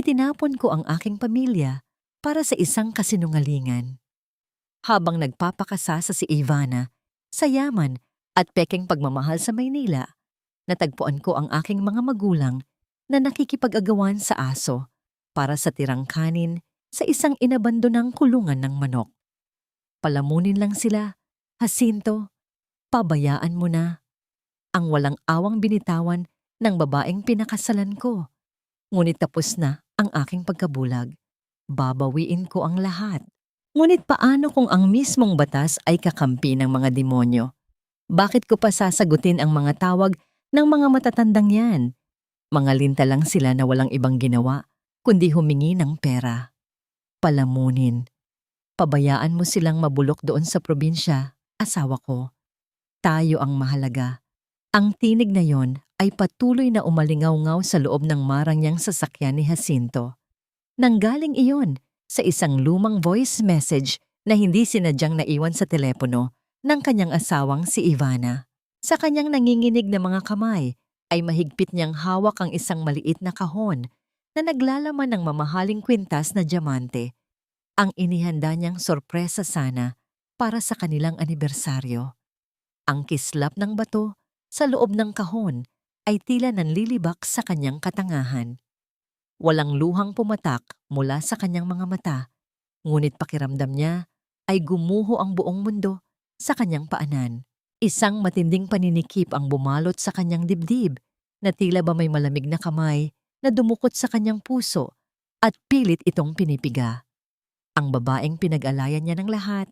itinapon ko ang aking pamilya para sa isang kasinungalingan. Habang nagpapakasa sa si Ivana sa yaman at pekeng pagmamahal sa Maynila, natagpuan ko ang aking mga magulang na nakikipag-agawan sa aso para sa tirang kanin sa isang inabandonang kulungan ng manok. Palamunin lang sila, Jacinto, pabayaan mo na. Ang walang awang binitawan ng babaeng pinakasalan ko. Ngunit tapos na ang aking pagkabulag. Babawiin ko ang lahat. Ngunit paano kung ang mismong batas ay kakampi ng mga demonyo? Bakit ko pa sasagutin ang mga tawag ng mga matatandang yan? Mga linta lang sila na walang ibang ginawa, kundi humingi ng pera. Palamunin. Pabayaan mo silang mabulok doon sa probinsya, asawa ko. Tayo ang mahalaga. Ang tinig na yon ay patuloy na umalingaw-ngaw sa loob ng marang niyang sasakyan ni Jacinto. Nanggaling iyon sa isang lumang voice message na hindi sinadyang naiwan sa telepono ng kanyang asawang si Ivana. Sa kanyang nanginginig na mga kamay ay mahigpit niyang hawak ang isang maliit na kahon na naglalaman ng mamahaling kwintas na diamante. Ang inihanda niyang sorpresa sana para sa kanilang anibersaryo. Ang kislap ng bato sa loob ng kahon ay tila nanlilibak sa kanyang katangahan. Walang luhang pumatak mula sa kanyang mga mata, ngunit pakiramdam niya ay gumuho ang buong mundo sa kanyang paanan. Isang matinding paninikip ang bumalot sa kanyang dibdib na tila ba may malamig na kamay na dumukot sa kanyang puso at pilit itong pinipiga. Ang babaeng pinag-alayan niya ng lahat,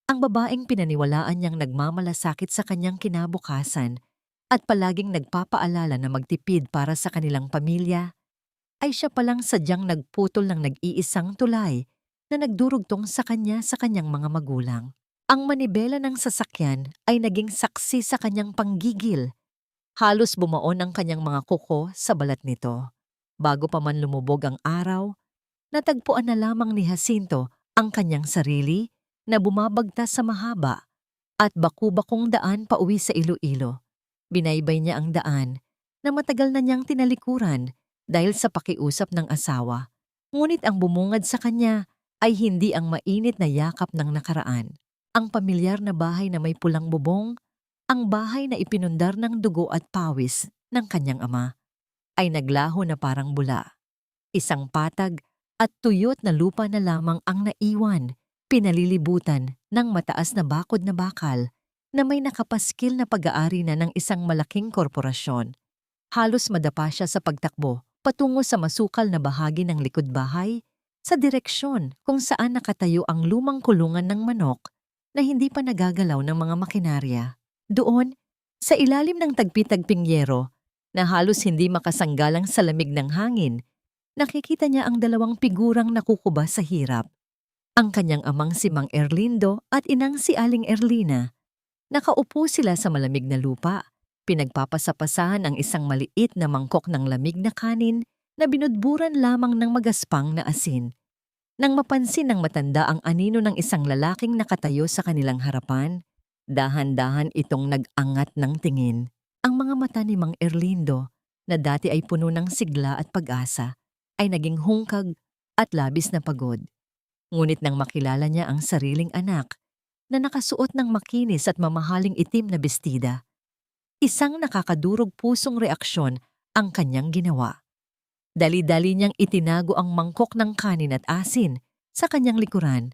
ang babaeng pinaniwalaan niyang nagmamalasakit sa kanyang kinabukasan at palaging nagpapaalala na magtipid para sa kanilang pamilya, ay siya palang sadyang nagputol ng nag-iisang tulay na nagdurugtong sa kanyang mga magulang. Ang manibela ng sasakyan ay naging saksi sa kanyang panggigil. Halos bumaon ang kanyang mga kuko sa balat nito. Bago pa man lumubog ang araw, natagpuan na lamang ni Jacinto ang kanyang sarili na bumabagtas sa mahaba at baku-bakong daan pauwi sa Iloilo. Binaybay niya ang daan na matagal na niyang tinalikuran dahil sa pakiusap ng asawa. Ngunit ang bumungad sa kanya ay hindi ang mainit na yakap ng nakaraan. Ang pamilyar na bahay na may pulang bubong, ang bahay na ipinundar ng dugo at pawis ng kanyang ama, ay naglaho na parang bula. Isang patag at tuyot na lupa na lamang ang naiwan, pinalilibutan ng mataas na bakod na bakal na may nakapaskil na pag-aari na ng isang malaking korporasyon. Halos madapa siya sa pagtakbo patungo sa masukal na bahagi ng likod bahay sa direksyon kung saan nakatayo ang lumang kulungan ng manok na hindi pa nagagalaw ng mga makinarya. Doon, sa ilalim ng tagpi-tagping yero na halos hindi makasanggalang sa lamig ng hangin, nakikita niya ang dalawang figurang nakukuba sa hirap. Ang kanyang amang si Mang Erlindo at inang si Aling Erlina. Nakaupo sila sa malamig na lupa, pinagpapasapasahan ang isang maliit na mangkok ng lamig na kanin na binudburan lamang ng magaspang na asin. Nang mapansin ng matanda ang anino ng isang lalaking nakatayo sa kanilang harapan, dahan-dahan itong nag-angat ng tingin. Ang mga mata ni Mang Erlindo, na dati ay puno ng sigla at pag-asa, ay naging hungkag at labis na pagod. Ngunit nang makilala niya ang sariling anak, na nakasuot ng makinis at mamahaling itim na bestida, isang nakakadurog pusong reaksyon ang kanyang ginawa. Dali-dali niyang itinago ang mangkok ng kanin at asin sa kanyang likuran,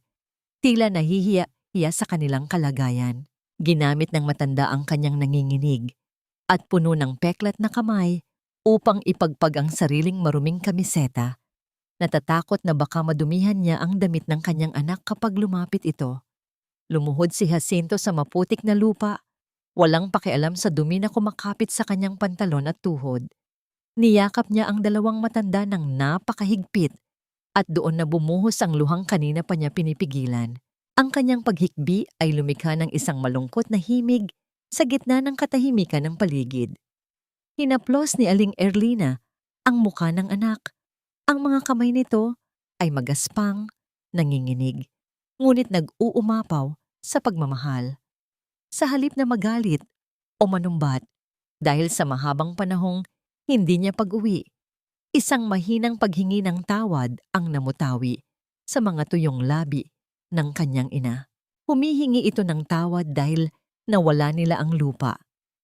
tila nahihiya sa kanilang kalagayan. Ginamit ng matanda ang kanyang nanginginig at puno ng peklat na kamay upang ipagpag ang sariling maruming kamiseta. Natatakot na baka madumihan niya ang damit ng kanyang anak kapag lumapit ito. Lumuhod si Jacinto sa maputik na lupa, walang pakialam sa dumi na kumakapit sa kanyang pantalon at tuhod. Niyakap niya ang dalawang matanda ng napakahigpit at doon na bumuhos ang luhang kanina pa niya pinipigilan. Ang kanyang paghikbi ay lumikha ng isang malungkot na himig sa gitna ng katahimikan ng paligid. Hinaplos ni Aling Erlina ang mukha ng anak. Ang mga kamay nito ay magaspang, nanginginig, ngunit nag-uumapaw sa pagmamahal. Sa halip na magalit o manumbat dahil sa mahabang panahong hindi niya pag-uwi, Isang mahinang paghingi ng tawad ang namutawi sa mga tuyong labi ng kanyang ina. Humihingi ito ng tawad dahil nawala nila ang lupa,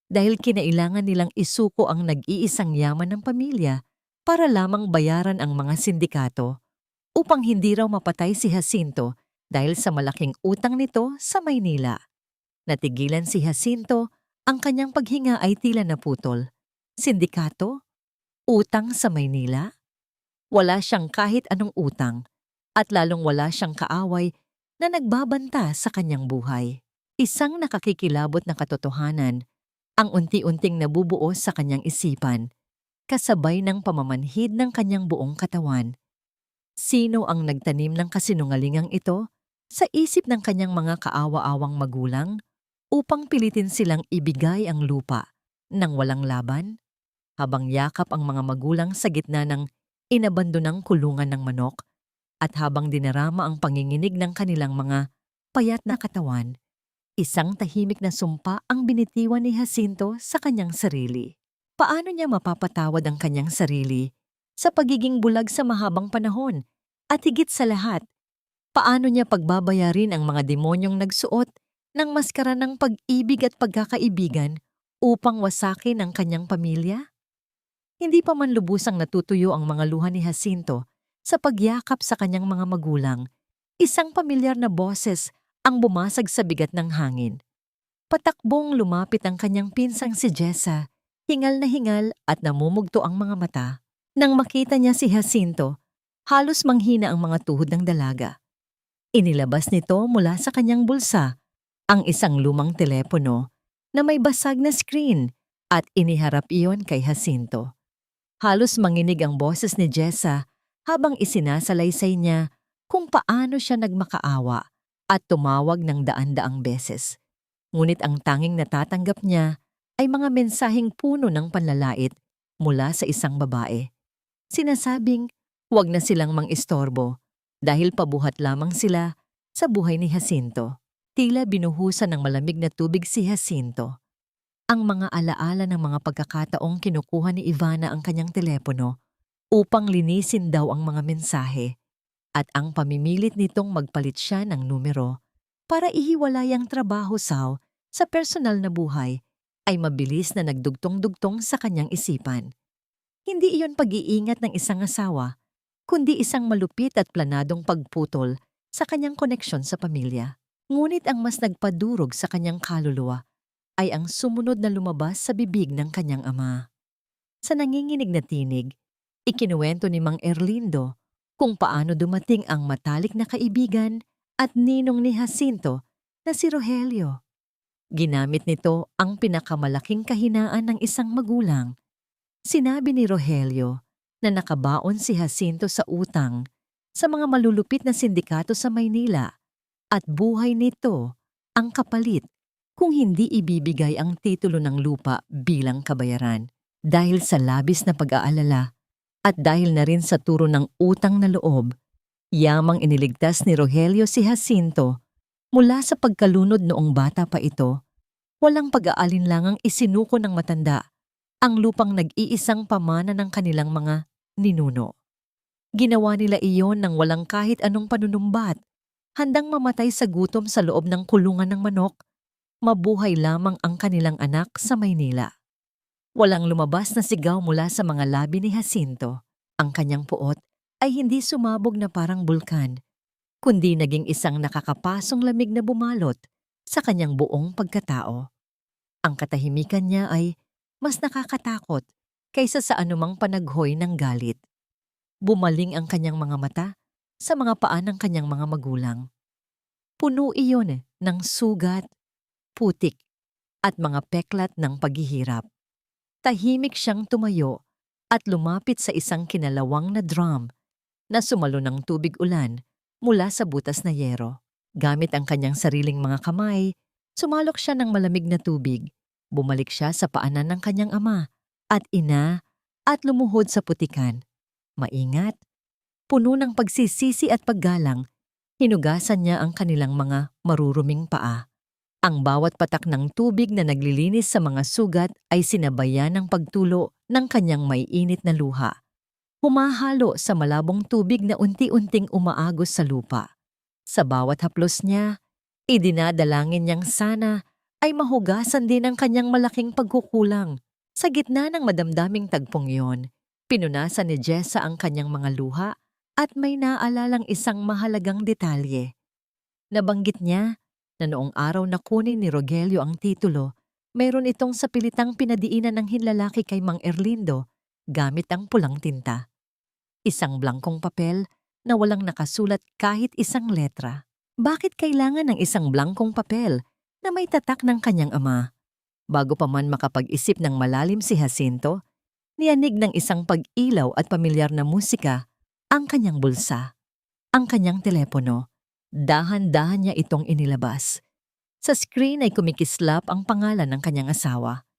dahil kinailangan nilang isuko ang nag-iisang yaman ng pamilya para lamang bayaran ang mga sindikato upang hindi raw mapatay si Jacinto dahil sa malaking utang nito sa Maynila. Natigilan si Jacinto, ang kanyang paghinga ay tila naputol. Sindikato? Utang sa Maynila? Wala siyang kahit anong utang at lalong wala siyang kaaway na nagbabanta sa kanyang buhay. Isang nakakikilabot na katotohanan ang unti-unting nabubuo sa kanyang isipan, kasabay ng pamamanhid ng kanyang buong katawan. Sino ang nagtanim ng kasinungalingang ito sa isip ng kanyang mga kaawa-awang magulang upang pilitin silang ibigay ang lupa nang walang laban? Habang yakap ang mga magulang sa gitna ng inabandonang kulungan ng manok at habang dinarama ang panginginig ng kanilang mga payat na katawan, isang tahimik na sumpa ang binitiwan ni Jacinto sa kanyang sarili. Paano niya mapapatawad ang kanyang sarili sa pagiging bulag sa mahabang panahon? At higit sa lahat, paano niya pagbabayarin ang mga demonyong nagsuot ng maskara ng pag-ibig at pagkakaibigan upang wasakin ang kanyang pamilya? Hindi pa man lubusang natutuyo ang mga luha ni Jacinto sa pagyakap sa kanyang mga magulang, isang pamilyar na boses ang bumasag sa bigat ng hangin. Patakbong lumapit ang kanyang pinsang si Jessa, hingal na hingal at namumugto ang mga mata. Nang makita niya si Jacinto, halos manghina ang mga tuhod ng dalaga. Inilabas nito mula sa kanyang bulsa ang isang lumang telepono na may basag na screen at iniharap iyon kay Jacinto. Halos manginig ang boses ni Jessa habang isinasalaysay niya kung paano siya nagmakaawa at tumawag ng daan-daang beses. Ngunit ang tanging natatanggap niya ay mga mensaheng puno ng panlalait mula sa isang babae. Sinasabing huwag na silang mang-istorbo dahil pabuhat lamang sila sa buhay ni Jacinto. Tila binuhusan ng malamig na tubig si Jacinto. Ang mga alaala ng mga pagkakataong kinukuha ni Ivana ang kanyang telepono upang linisin daw ang mga mensahe at ang pamimilit nitong magpalit siya ng numero para ihiwalay ang trabaho sa personal na buhay ay mabilis na nagdugtong-dugtong sa kanyang isipan. Hindi iyon pag-iingat ng isang asawa, kundi isang malupit at planadong pagputol sa kanyang koneksyon sa pamilya. Ngunit ang mas nagpadurog sa kanyang kaluluwa ay ang sumunod na lumabas sa bibig ng kanyang ama. Sa nanginginig na tinig, ikinuwento ni Mang Erlindo kung paano dumating ang matalik na kaibigan at ninong ni Jacinto na si Rogelio. Ginamit nito ang pinakamalaking kahinaan ng isang magulang. Sinabi ni Rogelio na nakabaon si Jacinto sa utang sa mga malulupit na sindikato sa Maynila at buhay nito ang kapalit kung hindi ibibigay ang titulo ng lupa bilang kabayaran. Dahil sa labis na pag-aalala at dahil na rin sa turo ng utang na loob, yamang iniligtas ni Rogelio si Jacinto mula sa pagkalunod noong bata pa ito. Walang pag-aalinlangang isinuko ng matanda ang lupang nag-iisang pamana ng kanilang mga ninuno. Ginawa nila iyon ng walang kahit anong panunumbat, handang mamatay sa gutom sa loob ng kulungan ng manok. Mabuhay lamang ang kanilang anak sa Maynila. Walang lumabas na sigaw mula sa mga labi ni Jacinto. Ang kanyang puot ay hindi sumabog na parang bulkan, kundi naging isang nakakapasong lamig na bumalot sa kanyang buong pagkatao. Ang katahimikan niya ay mas nakakatakot kaysa sa anumang panaghoy ng galit. Bumaling ang kanyang mga mata sa mga paa ng kanyang mga magulang. Puno iyon ng sugat, putik, at mga peklat ng paghihirap. Tahimik siyang tumayo at lumapit sa isang kinalawang na drum na sumalo ng tubig ulan mula sa butas na yero. Gamit ang kanyang sariling mga kamay, sumalok siya ng malamig na tubig. Bumalik siya sa paanan ng kanyang ama at ina at lumuhod sa putikan. Maingat, puno ng pagsisisi at paggalang, hinugasan niya ang kanilang mga maruruming paa. Ang bawat patak ng tubig na naglilinis sa mga sugat ay sinabayan ng pagtulo ng kanyang maiinit na luha. humahalo sa malabong tubig na unti-unting umaagos sa lupa. Sa bawat haplos niya, idinadalangin niyang sana ay mahugasan din ang kanyang malaking pagkukulang. Sa gitna ng madamdaming tagpong iyon, pinunasan ni Jessa ang kanyang mga luha at may naalalang isang mahalagang detalye. Nabanggit niya na noong araw na kunin ni Rogelio ang titulo, mayroon itong sapilitang pinadiinan ng hinlalaki kay Mang Erlindo gamit ang pulang tinta. Isang blangkong papel na walang nakasulat kahit isang letra. Bakit kailangan ng isang blangkong papel na may tatak ng kanyang ama? Bago pa man makapag-isip ng malalim si Jacinto, niyanig ng isang pag-ilaw at pamilyar na musika ang kanyang bulsa, ang kanyang telepono. Dahan-dahan niya itong inilabas. Sa screen ay kumikislap ang pangalan ng kanyang asawa.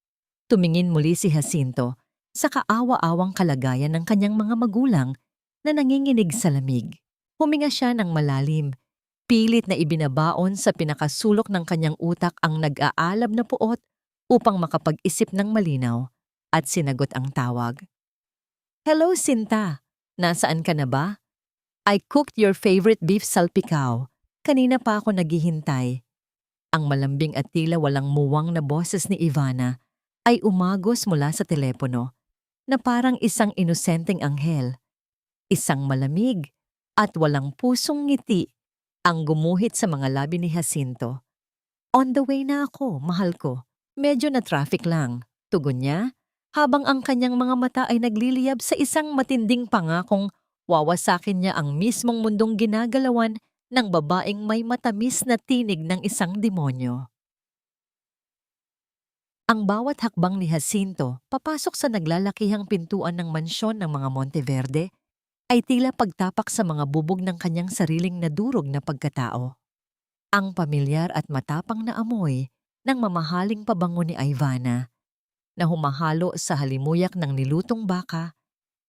Tumingin muli si Jacinto sa kaawa-awang kalagayan ng kanyang mga magulang na nanginginig sa lamig. Huminga siya ng malalim, pilit na ibinabaon sa pinakasulok ng kanyang utak ang nag-aalab na puot upang makapag-isip ng malinaw at sinagot ang tawag. "Hello, Sinta. Nasaan ka na ba? I cooked your favorite beef salpicao. Kanina pa ako naghihintay." Ang malambing at tila walang muwang na boses ni Ivana ay umagos mula sa telepono na parang isang inosenteng anghel. Isang malamig at walang pusong ngiti ang gumuhit sa mga labi ni Jacinto. "On the way na ako, mahal ko. Medyo na traffic lang," tugon niya, habang ang kanyang mga mata ay nagliliyab sa isang matinding pangakong wawasakin niya ang mismong mundong ginagalawan ng babaeng may matamis na tinig ng isang demonyo. Ang bawat hakbang ni Jacinto papasok sa naglalakihang pintuan ng mansyon ng mga Monteverde ay tila pagtapak sa mga bubog ng kanyang sariling nadurog na pagkatao. Ang pamilyar at matapang na amoy ng mamahaling pabango ni Ivana na humahalo sa halimuyak ng nilutong baka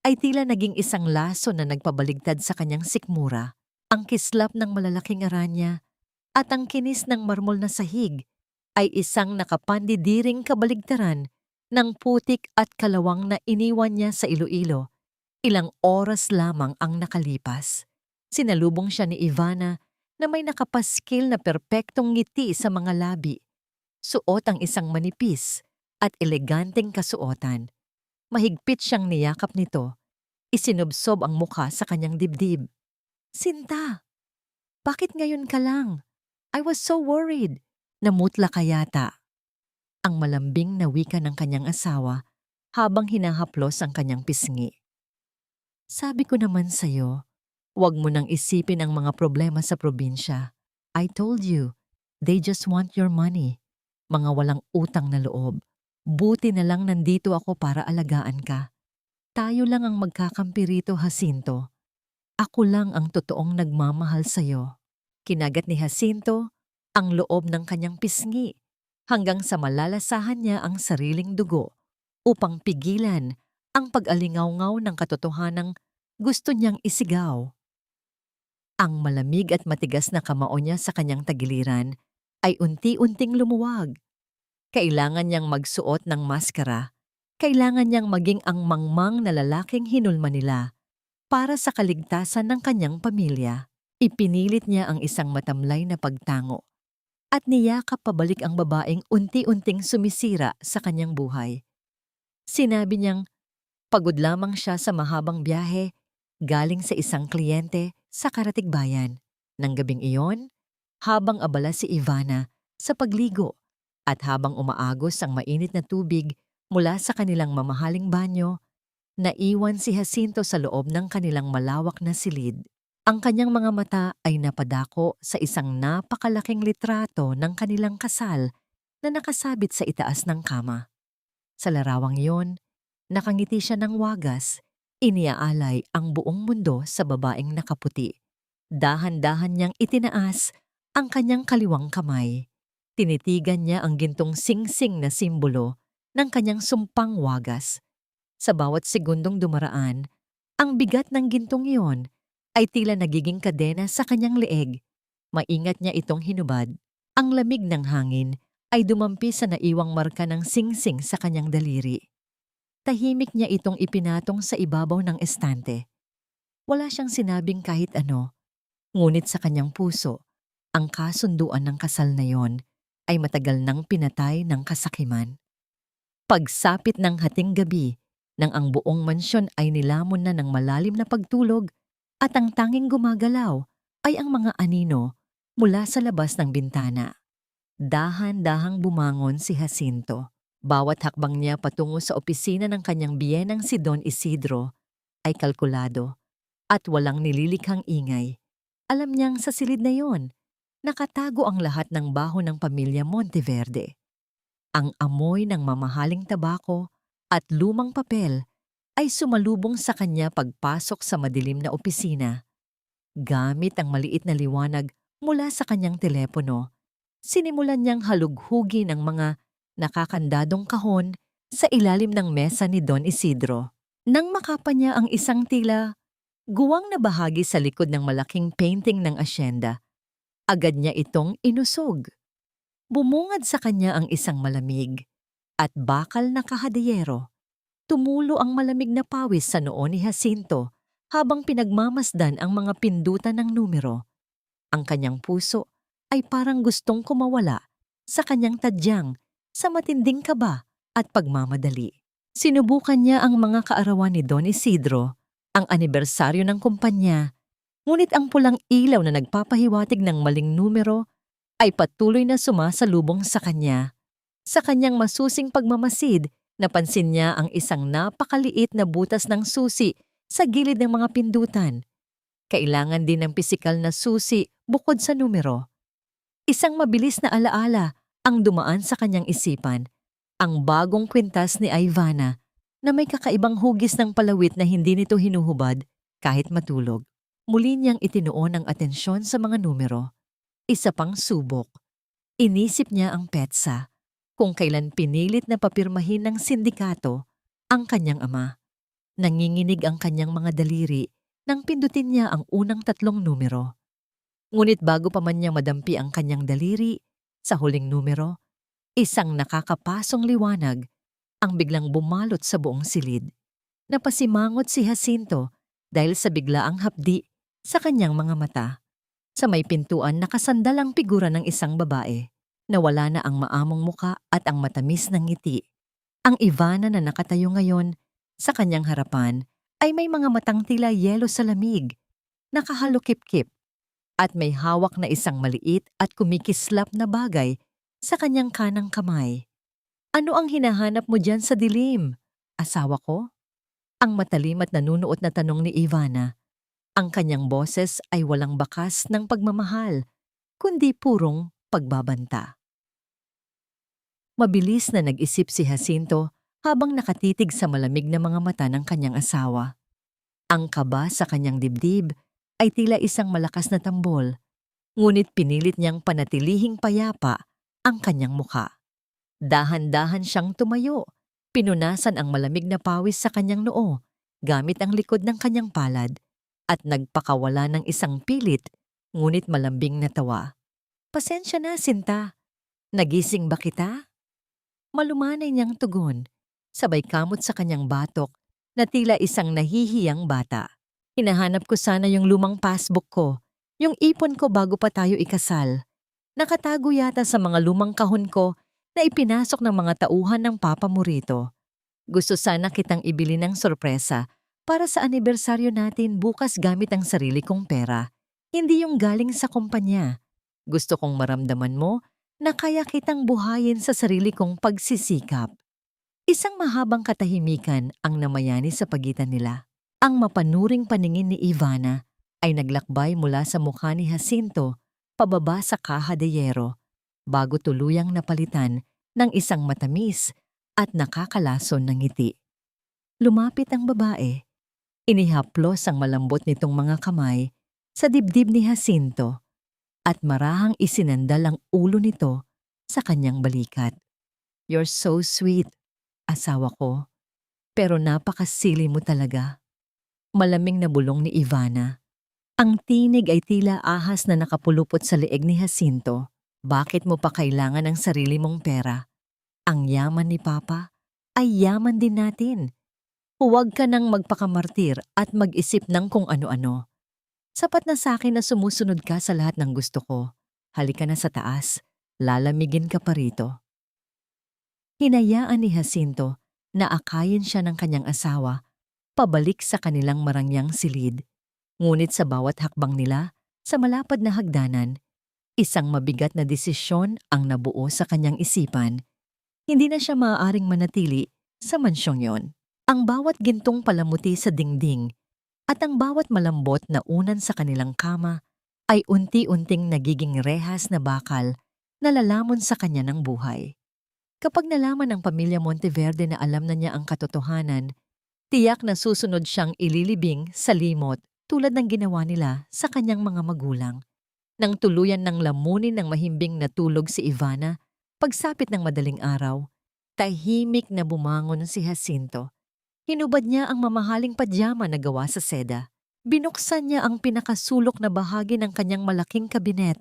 ay tila naging isang laso na nagpabaligtad sa kanyang sikmura. Ang kislap ng malalaking aranya at ang kinis ng marmol na sahig ay isang nakapandidiring kabaligtaran ng putik at kalawang na iniwan niya sa Iloilo. Ilang oras lamang ang nakalipas. Sinalubong siya ni Ivana na may nakapaskil na perpektong ngiti sa mga labi. Suot ang isang manipis at eleganteng kasuotan. Mahigpit siyang niyakap nito. Isinubsob ang mukha sa kanyang dibdib. "Sinta, bakit ngayon ka lang? I was so worried. Namutla ka yata." Ang malambing na wika ng kanyang asawa habang hinahaplos ang kanyang pisngi. "Sabi ko naman sa'yo, huwag mo nang isipin ang mga problema sa probinsya. I told you, they just want your money. Mga walang utang na loob. Buti na lang nandito ako para alagaan ka. Tayo lang ang magkakampi rito, Jacinto. Ako lang ang totoong nagmamahal sa'yo." Kinagat ni Jacinto ang loob ng kanyang pisngi hanggang sa malalasahan niya ang sariling dugo upang pigilan ang pag-alingaw-ngaw ng katotohanang gusto niyang isigaw. Ang malamig at matigas na kamao niya sa kanyang tagiliran ay unti-unting lumuwag. Kailangan niyang magsuot ng maskara. Kailangan niyang maging ang mangmang na lalaking hinulma nila para sa kaligtasan ng kanyang pamilya. Ipinilit niya ang isang matamlay na pagtango at niyakap pabalik ang babaeng unti-unting sumisira sa kanyang buhay. Sinabi niyang pagod lamang siya sa mahabang biyahe galing sa isang kliyente sa Karatigbayan. Nang gabing iyon, habang abala si Ivana sa pagligo at habang umaagos ang mainit na tubig mula sa kanilang mamahaling banyo, naiwan si Jacinto sa loob ng kanilang malawak na silid. Ang kanyang mga mata ay napadako sa isang napakalaking litrato ng kanilang kasal na nakasabit sa itaas ng kama. Sa larawang iyon, nakangiti siya ng wagas, iniaalay ang buong mundo sa babaeng nakaputi. Dahan-dahan niyang itinaas ang kanyang kaliwang kamay. Tinitigan niya ang gintong singsing na simbolo ng kanyang sumpang wagas. Sa bawat segundong dumaraan, ang bigat ng gintong iyon ay tila nagiging kadena sa kanyang leeg. Maingat niya itong hinubad. Ang lamig ng hangin ay dumampi sa naiwang marka ng singsing sa kanyang daliri. Tahimik niya itong ipinatong sa ibabaw ng estante. Wala siyang sinabing kahit ano, ngunit sa kanyang puso, ang kasunduan ng kasal na yon ay matagal nang pinatay ng kasakiman. Pagsapit ng hating gabi, nang ang buong mansyon ay nilamon na ng malalim na pagtulog at ang tanging gumagalaw ay ang mga anino mula sa labas ng bintana. Dahan-dahang bumangon si Jacinto. Bawat hakbang niya patungo sa opisina ng kanyang biyenang si Don Isidro ay kalkulado at walang nililikhang ingay. Alam niyang sa silid na yon, nakatago ang lahat ng baho ng pamilya Monteverde. Ang amoy ng mamahaling tabako at lumang papel ay sumalubong sa kanya pagpasok sa madilim na opisina. Gamit ang maliit na liwanag mula sa kanyang telepono, sinimulan niyang halughugin ang mga nakakandadong kahon sa ilalim ng mesa ni Don Isidro. Nang makapa niya ang isang tila guwang na bahagi sa likod ng malaking painting ng asyenda, agad niya itong inusog. Bumungad sa kanya ang isang malamig at bakal na kahadiyero. Tumulo ang malamig na pawis sa noo ni Jacinto habang pinagmamasdan ang mga pindutan ng numero. Ang kanyang puso ay parang gustong kumawala sa kanyang tadyang sa matinding kaba at pagmamadali. Sinubukan niya ang mga kaarawan ni Don Isidro, ang anibersaryo ng kumpanya, ngunit ang pulang ilaw na nagpapahiwatig ng maling numero ay patuloy na sumasalubong sa kanya. Sa kanyang masusing pagmamasid, napansin niya ang isang napakaliit na butas ng susi sa gilid ng mga pindutan. Kailangan din ng pisikal na susi bukod sa numero. Isang mabilis na alaala ang dumaan sa kanyang isipan, ang bagong kwintas ni Ivana na may kakaibang hugis ng palawit na hindi nito hinuhubad kahit matulog. Muli niyang itinuon ang atensyon sa mga numero. Isa pang subok. Inisip niya ang petsa, kung kailan pinilit na papirmahin ng sindikato ang kanyang ama. Nanginginig ang kanyang mga daliri nang pindutin niya ang unang 3 numero. Ngunit bago pa man niya madampi ang kanyang daliri, sa huling numero, isang nakakapasong liwanag ang biglang bumalot sa buong silid. Napasimangot si Jacinto dahil sa biglaang hapdi sa kanyang mga mata. Sa may pintuan nakasandal ang figura ng isang babae. Nawala na ang maamong muka at ang matamis ng ngiti. Ang Ivana na nakatayo ngayon sa kanyang harapan ay may mga matang tila yelo sa lamig, nakahalukip-kip, at may hawak na isang maliit at kumikislap na bagay sa kanyang kanang kamay. Ano ang hinahanap mo dyan sa dilim? Asawa ko? Ang matalim at nanunuot na tanong ni Ivana. Ang kanyang boses ay walang bakas ng pagmamahal, kundi purong pagbabanta. Mabilis na nag-isip si Jacinto habang nakatitig sa malamig na mga mata ng kanyang asawa. Ang kaba sa kanyang dibdib ay tila isang malakas na tambol, ngunit pinilit niyang panatilihing payapa ang kanyang mukha. Dahan-dahan siyang tumayo, pinunasan ang malamig na pawis sa kanyang noo gamit ang likod ng kanyang palad at nagpakawala ng isang pilit ngunit malambing na tawa. Pasensya na, Sinta. Nagising ba kita? Malumanay niyang tugon, sabay kamot sa kanyang batok na tila isang nahihiyang bata. Hinahanap ko sana yung lumang passbook ko, yung ipon ko bago pa tayo ikasal. Nakatago yata sa mga lumang kahon ko na ipinasok ng mga tauhan ng papa mo rito. Gusto sana kitang ibili ng sorpresa para sa anibersaryo natin bukas gamit ang sarili kong pera, hindi yung galing sa kumpanya. Gusto kong maramdaman mo na kaya kitang buhayin sa sarili kong pagsisikap. Isang mahabang katahimikan ang namayani sa pagitan nila. Ang mapanuring paningin ni Ivana ay naglakbay mula sa mukha ni Jacinto pababa sa kahadeyero bago tuluyang napalitan ng isang matamis at nakakalason ng ngiti. Lumapit ang babae. Inihaplos ang malambot nitong mga kamay sa dibdib ni Jacinto at marahang isinandal ang ulo nito sa kanyang balikat. You're so sweet, asawa ko, pero napakasili mo talaga. Malaming na bulong ni Ivana. Ang tinig ay tila ahas na nakapulupot sa leeg ni Jacinto. Bakit mo pa kailangan ng sarili mong pera? Ang yaman ni Papa ay yaman din natin. Huwag ka nang magpakamartir at mag-isip ng kung ano-ano. Sapat na sa akin na sumusunod ka sa lahat ng gusto ko. Halika na sa taas. Lalamigin ka pa rito. Hinayaan ni Jacinto na akayin siya ng kanyang asawa pabalik sa kanilang marangyang silid. Ngunit sa bawat hakbang nila sa malapad na hagdanan, isang mabigat na desisyon ang nabuo sa kanyang isipan. Hindi na siya maaaring manatili sa mansyong yon. Ang bawat gintong palamuti sa dingding at ang bawat malambot na unan sa kanilang kama ay unti-unting nagiging rehas na bakal na lalamon sa kanya ng buhay. Kapag nalaman ng pamilya Monteverde na alam na niya ang katotohanan, tiyak na susunod siyang ililibing sa limot tulad ng ginawa nila sa kanyang mga magulang. Nang tuluyan ng lamunin ng mahimbing na tulog si Ivana, pagsapit ng madaling araw, tahimik na bumangon si Jacinto. Hinubad niya ang mamahaling padyama na gawa sa seda. Binuksan niya ang pinakasulok na bahagi ng kanyang malaking kabinet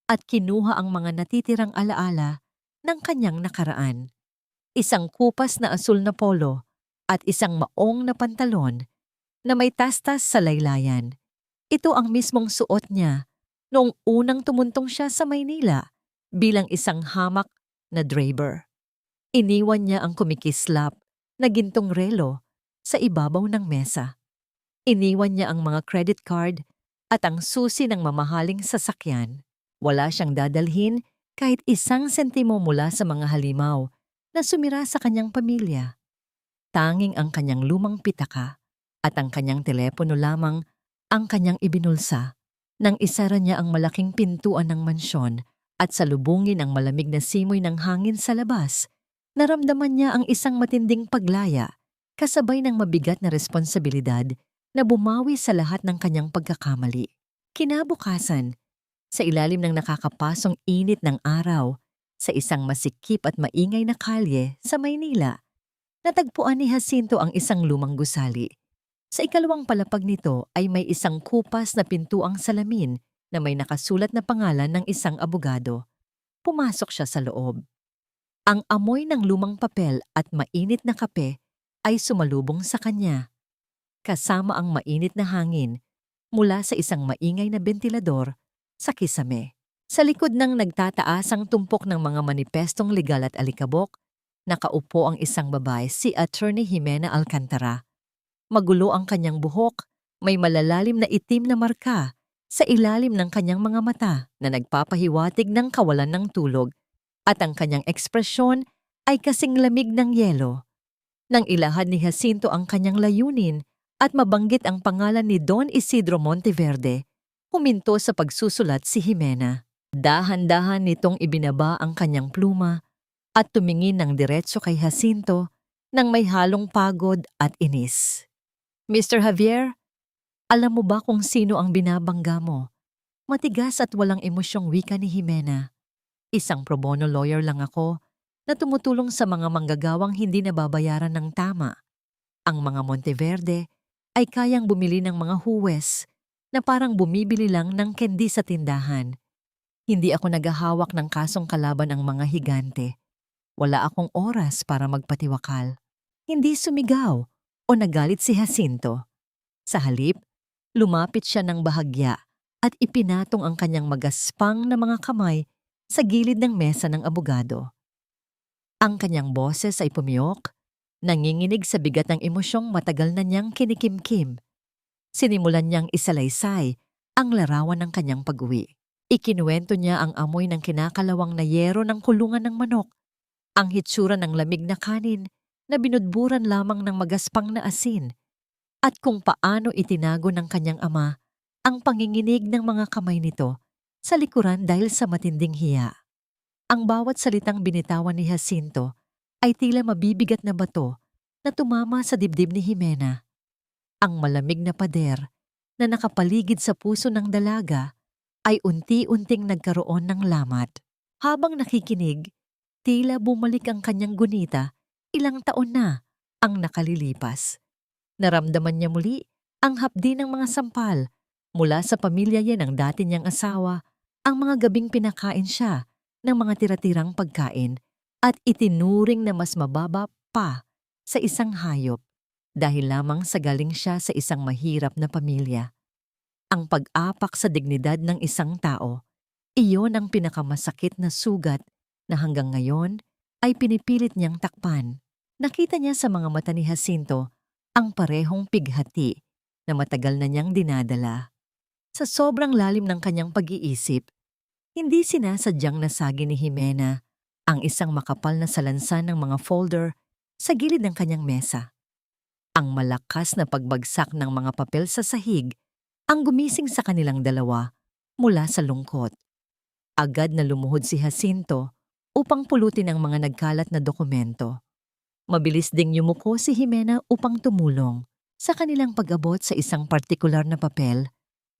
at kinuha ang mga natitirang alaala ng kanyang nakaraan. Isang kupas na asul na polo at isang maong na pantalon na may tastas sa laylayan. Ito ang mismong suot niya noong unang tumuntong siya sa Maynila bilang isang hamak na driver. Iniwan niya ang kumikislap na gintong relo sa ibabaw ng mesa. Iniwan niya ang mga credit card at ang susi ng mamahaling sasakyan. Wala siyang dadalhin kahit isang sentimo mula sa mga halimaw na sumira sa kanyang pamilya. Tanging ang kanyang lumang pitaka at ang kanyang telepono lamang ang kanyang ibinulsa. Nang isara niya ang malaking pintuan ng mansyon at salubungin ang malamig na simoy ng hangin sa labas, naramdaman niya ang isang matinding paglaya kasabay ng mabigat na responsibilidad na bumawi sa lahat ng kanyang pagkakamali. Kinabukasan, sa ilalim ng nakakapasong init ng araw, sa isang masikip at maingay na kalye sa Maynila, natagpuan ni Jacinto ang isang lumang gusali. Sa ikalawang palapag nito ay may isang kupas na pintuang salamin na may nakasulat na pangalan ng isang abogado. Pumasok siya sa loob. Ang amoy ng lumang papel at mainit na kape ay sumalubong sa kanya, kasama ang mainit na hangin mula sa isang maingay na bentilador sa kisame. Sa likod ng nagtataasang tumpok ng mga manipestong legal at alikabok, nakaupo ang isang babae, si Attorney Jimena Alcantara. Magulo ang kanyang buhok, may malalalim na itim na marka sa ilalim ng kanyang mga mata na nagpapahiwatig ng kawalan ng tulog, at ang kanyang ekspresyon ay kasing lamig ng yelo. Nang ilahad ni Jacinto ang kanyang layunin at mabanggit ang pangalan ni Don Isidro Monteverde, huminto sa pagsusulat si Jimena. Dahan-dahan nitong ibinaba ang kanyang pluma at tumingin ng diretso kay Jacinto nang may halong pagod at inis. Mr. Javier, alam mo ba kung sino ang binabangga mo? Matigas at walang emosyong wika ni Jimena. Isang pro bono lawyer lang ako na tumutulong sa mga manggagawang hindi nababayaran ng tama. Ang mga Monteverde ay kayang bumili ng mga huwes na parang bumibili lang ng candy sa tindahan. Hindi ako naghahawak ng kasong kalaban ang mga higante. Wala akong oras para magpatiwakal. Hindi sumigaw o nagalit si Jacinto. Sa halip, lumapit siya ng bahagya at ipinatong ang kanyang magaspang na mga kamay sa gilid ng mesa ng abogado. Ang kanyang boses ay pumiyok, nanginginig sa bigat ng emosyong matagal na niyang kinikimkim. Sinimulan niyang isalaysay ang larawan ng kanyang pag-uwi. Ikinuwento niya ang amoy ng kinakalawang na yero ng kulungan ng manok, ang hitsura ng lamig na kanin na binudburan lamang ng magaspang na asin, at kung paano itinago ng kanyang ama ang panginginig ng mga kamay nito sa likuran dahil sa matinding hiya. Ang bawat salitang binitawan ni Jacinto ay tila mabibigat na bato na tumama sa dibdib ni Jimena. Ang malamig na pader na nakapaligid sa puso ng dalaga ay unti-unting nagkaroon ng lamat. Habang nakikinig, tila bumalik ang kanyang gunita, ilang taon na ang nakalilipas. Naramdaman niya muli ang hapdi ng mga sampal mula sa pamilya niya ng dati niyang asawa, ang mga gabing pinakain siya ng mga tira-tirang pagkain at itinuring na mas mababa pa sa isang hayop. dahil lamang sa galing siya sa isang mahirap na pamilya. Ang pag-apak sa dignidad ng isang tao, iyon ang pinakamasakit na sugat na hanggang ngayon ay pinipilit niyang takpan. Nakita niya sa mga mata ni Jacinto ang parehong pighati na matagal na niyang dinadala. Sa sobrang lalim ng kanyang pag-iisip, hindi sinasadyang nasagi ni Jimena ang isang makapal na salansan ng mga folder sa gilid ng kanyang mesa. Ang malakas na pagbagsak ng mga papel sa sahig ang gumising sa kanilang dalawa mula sa lungkot. Agad na lumuhod si Jacinto upang pulutin ang mga nagkalat na dokumento. Mabilis ding yumuko si Jimena upang tumulong. Sa kanilang pag-abot sa isang partikular na papel,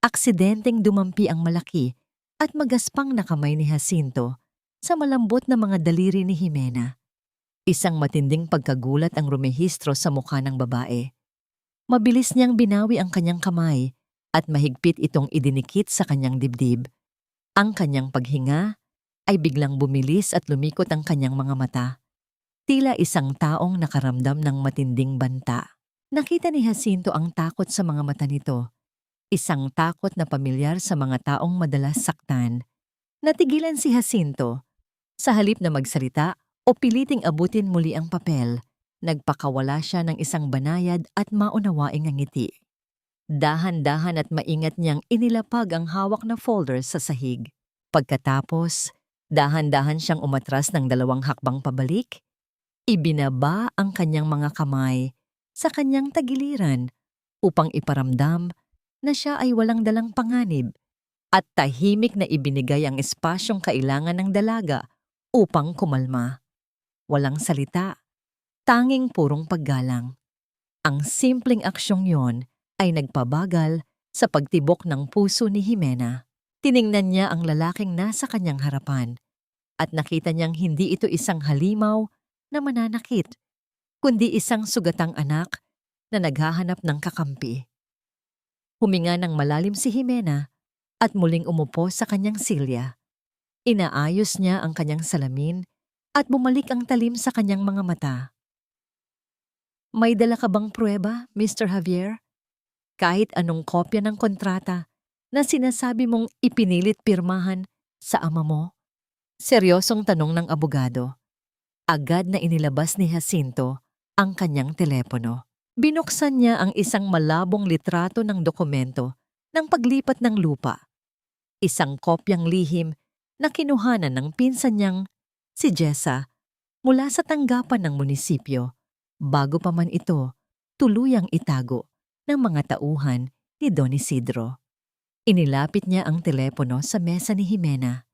aksidenteng dumampi ang malaki at magaspang na kamay ni Jacinto sa malambot na mga daliri ni Jimena. Isang matinding pagkagulat ang rumehistro sa mukha ng babae. Mabilis niyang binawi ang kanyang kamay at mahigpit itong idinikit sa kanyang dibdib. Ang kanyang paghinga ay biglang bumilis at lumikot ang kanyang mga mata. Tila isang taong nakaramdam ng matinding banta. Nakita ni Jacinto ang takot sa mga mata nito. Isang takot na pamilyar sa mga taong madalas saktan. Natigilan si Jacinto. Sa halip na magsalita o piliting abutin muli ang papel, nagpakawala siya ng isang banayad at maunawaing ngiti. Dahan-dahan at maingat niyang inilapag ang hawak na folder sa sahig. Pagkatapos, dahan-dahan siyang umatras ng 2 hakbang pabalik. Ibinaba ang kanyang mga kamay sa kanyang tagiliran upang iparamdam na siya ay walang dalang panganib at tahimik na ibinigay ang espasyong kailangan ng dalaga upang kumalma. Walang salita, tanging purong paggalang. Ang simpleng aksyong yon ay nagpabagal sa pagtibok ng puso ni Jimena. Tiningnan niya ang lalaking nasa kanyang harapan at nakita niyang hindi ito isang halimaw na mananakit, kundi isang sugatang anak na naghahanap ng kakampi. Huminga ng malalim si Jimena at muling umupo sa kanyang silya. Inaayos niya ang kanyang salamin at bumalik ang talim sa kanyang mga mata. May dala ka bang pruweba, Mr. Javier? Kahit anong kopya ng kontrata na sinasabi mong ipinilit pirmahan sa ama mo? Seryosong tanong ng abogado. Agad na inilabas ni Jacinto ang kanyang telepono. Binuksan niya ang isang malabong litrato ng dokumento ng paglipat ng lupa. Isang kopyang lihim na kinuhanan ng pinsan niyang, si Jessa, mula sa tanggapan ng munisipyo bago pa man ito tuluyang itago ng mga tauhan ni Don Isidro. Inilapit niya ang telepono sa mesa ni Jimena.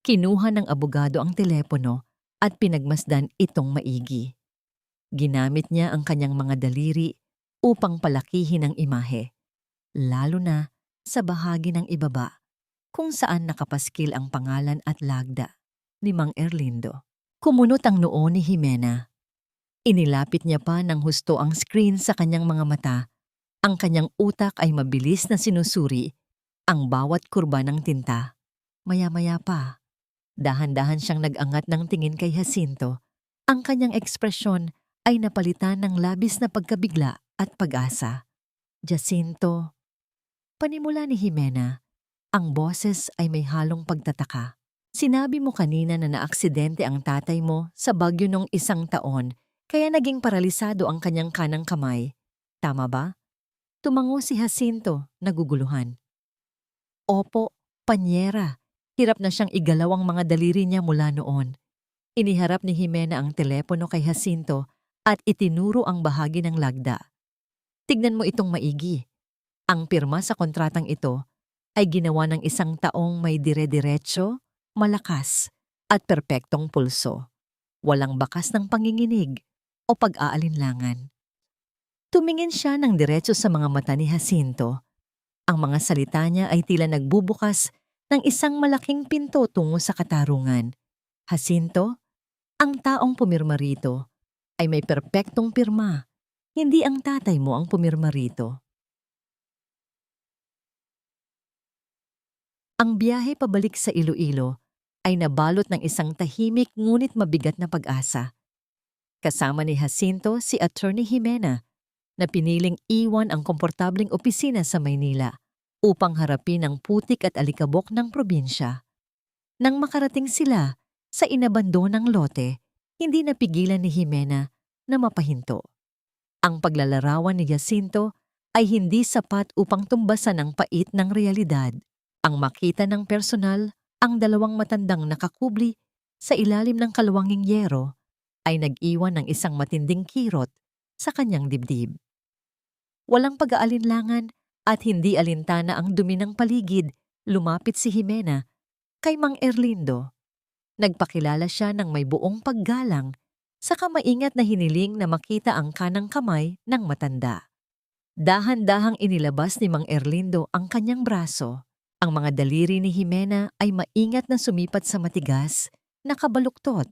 Kinuha ng abogado ang telepono at pinagmasdan itong maigi. Ginamit niya ang kanyang mga daliri upang palakihin ang imahe, lalo na sa bahagi ng ibaba kung saan nakapaskil ang pangalan at lagda ni Mang Erlindo. Kumunot ang noo ni Jimena. Inilapit niya pa ng husto ang screen sa kanyang mga mata. Ang kanyang utak ay mabilis na sinusuri ang bawat kurba ng tinta. Maya-maya pa, dahan-dahan siyang nag-angat ng tingin kay Jacinto. Ang kanyang ekspresyon ay napalitan ng labis na pagkabigla at pag-asa. Jacinto, panimula ni Jimena, ang boses ay may halong pagtataka. Sinabi mo kanina na naaksidente ang tatay mo sa bagyo nung 1 taon kaya naging paralisado ang kanyang kanang kamay. Tama ba? Tumango si Jacinto, naguguluhan. Opo, panyera. Hirap na siyang igalaw ang mga daliri niya mula noon. Iniharap ni Jimena ang telepono kay Jacinto at itinuro ang bahagi ng lagda. Tignan mo itong maigi. Ang pirma sa kontratang ito ay ginawa ng 1 taong may dire-diretso, malakas at perpektong pulso. Walang bakas ng panginginig o pag-aalinlangan. Tumingin siya ng diretso sa mga mata ni Jacinto. Ang mga salita niya ay tila nagbubukas ng isang malaking pinto tungo sa katarungan. Jacinto, ang taong pumirma rito ay may perpektong pirma. Hindi ang tatay mo ang pumirma rito. Ang biyahe pabalik sa Iloilo ay nabalot ng isang tahimik ngunit mabigat na pag-asa. Kasama ni Jacinto si Attorney Jimena na piniling iwan ang komportabling opisina sa Maynila upang harapin ang putik at alikabok ng probinsya. Nang makarating sila sa inabandonang lote, hindi napigilan ni Jimena na mapahinto. Ang paglalarawan ni Jacinto ay hindi sapat upang tumbasan ang pait ng realidad. Ang makita ng personal ang dalawang matandang nakakubli sa ilalim ng kalawanging yero ay nag-iwan ng isang matinding kirot sa kanyang dibdib. Walang pag-aalinlangan at hindi alintana ang dumi ng paligid, lumapit si Jimena kay Mang Erlindo. Nagpakilala siya ng may buong paggalang, saka maingat na hiniling na makita ang kanang kamay ng matanda. Dahan-dahang inilabas ni Mang Erlindo ang kanyang braso. Ang mga daliri ni Jimena ay maingat na sumipat sa matigas, nakabaluktot,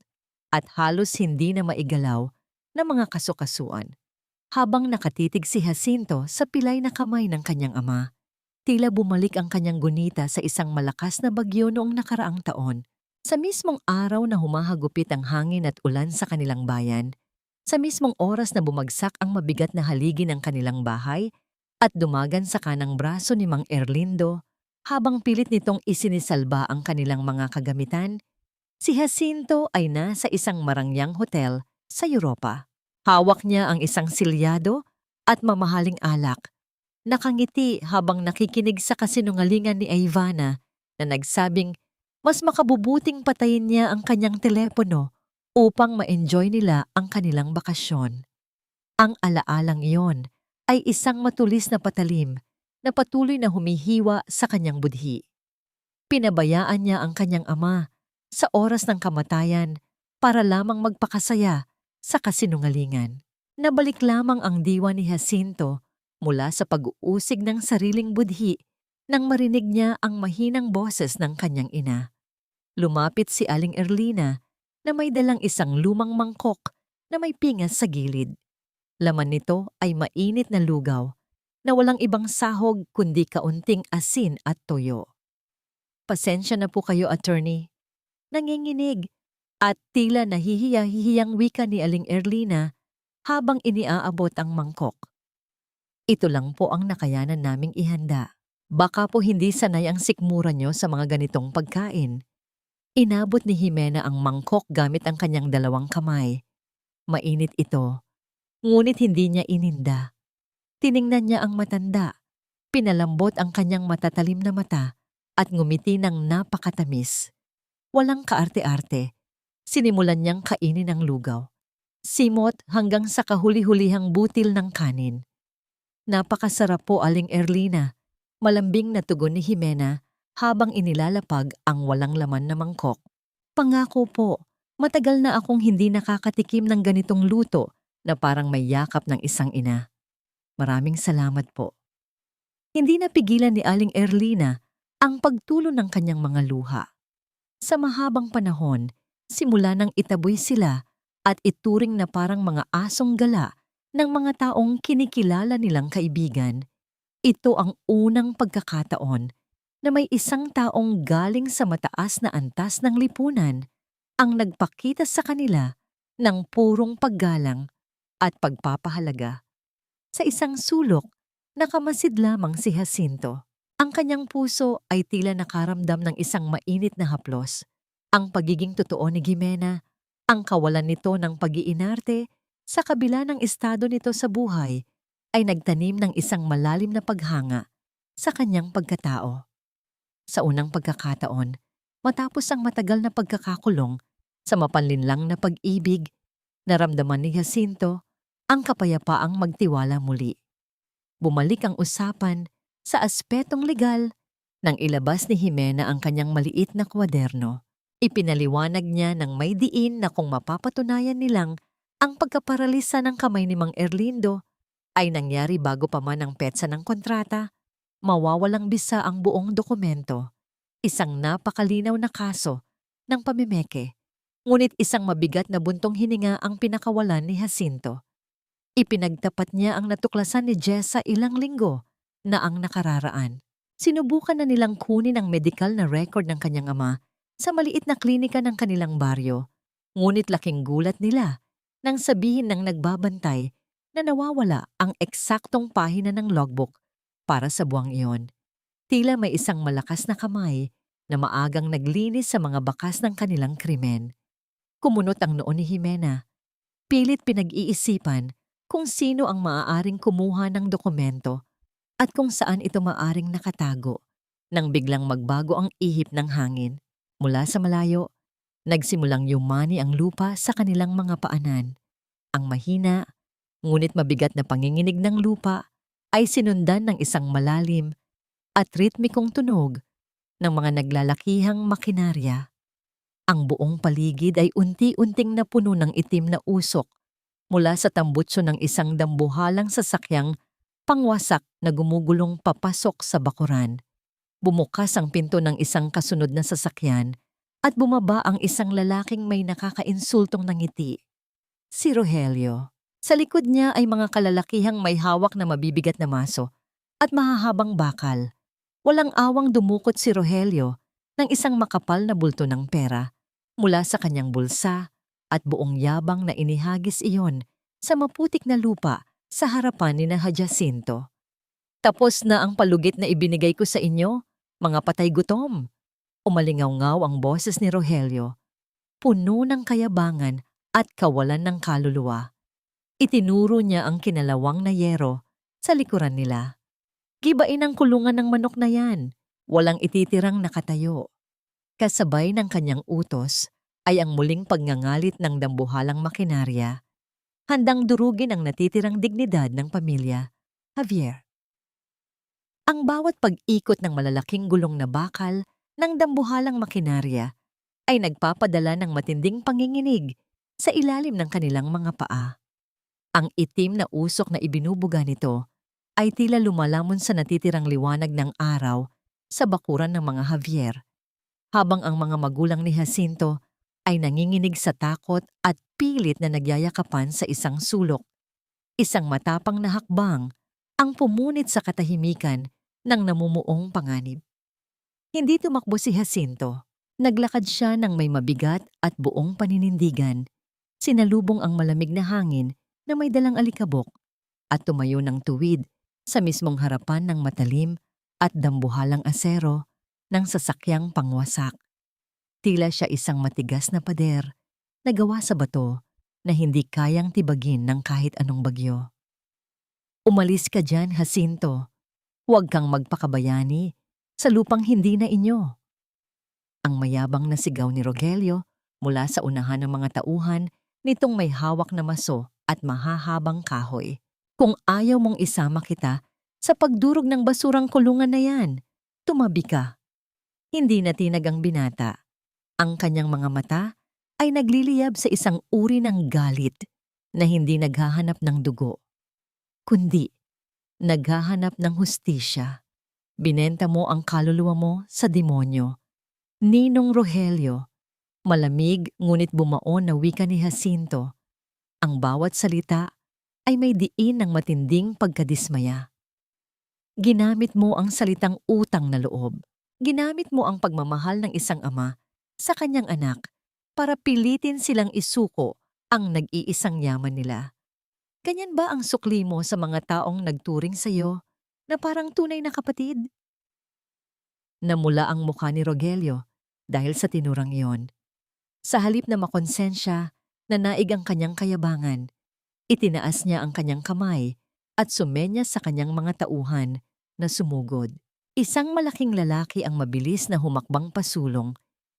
at halos hindi na maigalaw na mga kasukasuan. Habang nakatitig si Jacinto sa pilay na kamay ng kanyang ama, tila bumalik ang kanyang gunita sa isang malakas na bagyo noong nakaraang taon. Sa mismong araw na humahagupit ang hangin at ulan sa kanilang bayan, sa mismong oras na bumagsak ang mabigat na haligi ng kanilang bahay at dumagan sa kanang braso ni Mang Erlindo, habang pilit nitong isinisalba ang kanilang mga kagamitan, si Jacinto ay nasa isang marangyang hotel sa Europa. Hawak niya ang isang silyado at mamahaling alak. Nakangiti habang nakikinig sa kasinungalingan ni Ivana na nagsabing mas makabubuting patayin niya ang kanyang telepono upang ma-enjoy nila ang kanilang bakasyon. Ang alaalang iyon ay isang matulis na patalim na patuloy na humihiwa sa kanyang budhi. Pinabayaan niya ang kanyang ama sa oras ng kamatayan para lamang magpakasaya sa kasinungalingan. Nabalik lamang ang diwa ni Jacinto mula sa pag-uusig ng sariling budhi nang marinig niya ang mahinang boses ng kanyang ina. Lumapit si Aling Erlina na may dalang isang lumang mangkok na may pingas sa gilid. Laman nito ay mainit na lugaw na walang ibang sahog kundi kaunting asin at toyo. Pasensya na po kayo, attorney. Nanginginig at tila nahihiya-hihiyang wika ni Aling Erlina habang iniaabot ang mangkok. Ito lang po ang nakayanan naming ihanda. Baka po hindi sanay ang sikmura nyo sa mga ganitong pagkain. Inabot ni Jimena ang mangkok gamit ang kanyang dalawang kamay. Mainit ito, ngunit hindi niya ininda. Tiningnan niya ang matanda, pinalambot ang kanyang matatalim na mata at ngumiti ng napakatamis. Walang kaarte-arte, sinimulan niyang kainin ang lugaw. Simot hanggang sa kahuli-hulihang butil ng kanin. Napakasarap po, Aling Erlina, malambing na tugon ni Jimena habang inilalapag ang walang laman na mangkok. Pangako po, matagal na akong hindi nakakatikim ng ganitong luto na parang may yakap ng isang ina. Maraming salamat po. Hindi napigilan ni Aling Erlina ang pagtulo ng kanyang mga luha. Sa mahabang panahon, simula nang itaboy sila at ituring na parang mga asong gala ng mga taong kinikilala nilang kaibigan, ito ang unang pagkakataon na may isang taong galing sa mataas na antas ng lipunan ang nagpakita sa kanila ng purong paggalang at pagpapahalaga. Sa isang sulok, nakamasid lamang si Jacinto. Ang kanyang puso ay tila nakaramdam ng isang mainit na haplos. Ang pagiging totoo ni Jimena, ang kawalan nito ng pag-iinarte sa kabila ng estado nito sa buhay ay nagtanim ng isang malalim na paghanga sa kanyang pagkatao. Sa unang pagkakataon, matapos ang matagal na pagkakakulong sa mapanlinlang na pag-ibig, naramdaman ni Jacinto ang kapayapaang magtiwala muli. Bumalik ang usapan sa aspetong legal nang ilabas ni Jimena ang kanyang maliit na kwaderno. Ipinaliwanag niya ng may diin na kung mapapatunayan nilang ang pagkaparalisa ng kamay ni Mang Erlindo ay nangyari bago pa man ang petsa ng kontrata, mawawalang bisa ang buong dokumento. Isang napakalinaw na kaso ng pamimeke, ngunit isang mabigat na buntong hininga ang pinakawalan ni Jacinto. Ipinagtapat niya ang natuklasan ni Jessa ilang linggo na ang nakararaan. Sinubukan na nilang kunin ang medikal na record ng kanyang ama sa maliit na klinika ng kanilang baryo, ngunit laking gulat nila nang sabihin ng nagbabantay na nawawala ang eksaktong pahina ng logbook para sa buwang iyon. Tila may isang malakas na kamay na maagang naglinis sa mga bakas ng kanilang krimen. Kumunot ang noo ni Jimena. Pilit pinag-iisipan kung sino ang maaaring kumuha ng dokumento at kung saan ito maaaring nakatago. Nang biglang magbago ang ihip ng hangin, mula sa malayo, nagsimulang yumani ang lupa sa kanilang mga paanan. Ang mahina, ngunit mabigat na panginginig ng lupa ay sinundan ng isang malalim at ritmikong tunog ng mga naglalakihang makinarya. Ang buong paligid ay unti-unting napuno ng itim na usok mula sa tambutso ng isang dambuhalang sasakyang pangwasak na gumugulong papasok sa bakuran. Bumukas ang pinto ng isang kasunod na sasakyan at bumaba ang isang lalaking may nakakainsultong ngiti. Si Rogelio. Sa likod niya ay mga kalalakihang may hawak na mabibigat na maso at mahahabang bakal. Walang awang dumukot si Rogelio ng isang makapal na bulto ng pera mula sa kanyang bulsa at buong yabang na inihagis iyon sa maputik na lupa sa harapan ni na Jacinto. Tapos na ang palugit na ibinigay ko sa inyo, mga patay gutom. Umalingaw-ngaw ang boses ni Rogelio, puno ng kayabangan at kawalan ng kaluluwa. Itinuro niya ang kinalawang na yero sa likuran nila. Gibain ang kulungan ng manok na yan, walang ititirang nakatayo. Kasabay ng kanyang utos ay ang muling pagngangalit ng dambuhalang makinarya, handang durugin ang natitirang dignidad ng pamilya. Javier. Ang bawat pag-ikot ng malalaking gulong na bakal ng dambuhalang makinarya ay nagpapadala ng matinding panginginig sa ilalim ng kanilang mga paa. Ang itim na usok na ibinubuga nito ay tila lumalamon sa natitirang liwanag ng araw sa bakuran ng mga Javier, habang ang mga magulang ni Jacinto ay nanginginig sa takot at pilit na nagyayakapan sa isang sulok. Isang matapang na hakbang ang pumunit sa katahimikan ng namumuong panganib. Hindi tumakbo si Jacinto. Naglakad siya ng may mabigat at buong paninindigan. Sinalubong ang malamig na hangin na may dalang alikabok at tumayo ng tuwid sa mismong harapan ng matalim at dambuhalang asero ng sasakyang pangwasak. Tila siya isang matigas na pader na gawa sa bato na hindi kayang tibagin ng kahit anong bagyo. Umalis ka dyan, Jacinto. Huwag kang magpakabayani sa lupang hindi na inyo. Ang mayabang na sigaw ni Rogelio mula sa unahan ng mga tauhan nitong may hawak na maso at mahahabang kahoy. Kung ayaw mong isama kita sa pagdurog ng basurang kulungan na yan, tumabi ka. Hindi natinag ang binata. Ang kanyang mga mata ay nagliliyab sa isang uri ng galit na hindi naghahanap ng dugo, kundi naghahanap ng hustisya. Binenta mo ang kaluluwa mo sa demonyo. Ninong Rogelio, malamig ngunit bumaon na wika ni Jacinto. Ang bawat salita ay may diin ng matinding pagkadismaya. Ginamit mo ang salitang utang na loob. Ginamit mo ang pagmamahal ng isang ama sa kanyang anak para pilitin silang isuko ang nag-iisang yaman nila. Ganyan ba ang sukli mo sa mga taong nagturing sa iyo na parang tunay na kapatid? Namula ang mukha ni Rogelio dahil sa tinurang iyon. Sa halip na makonsensya na naig ang kanyang kayabangan, itinaas niya ang kanyang kamay at sumenya sa kanyang mga tauhan na sumugod. Isang malaking lalaki ang mabilis na humakbang pasulong.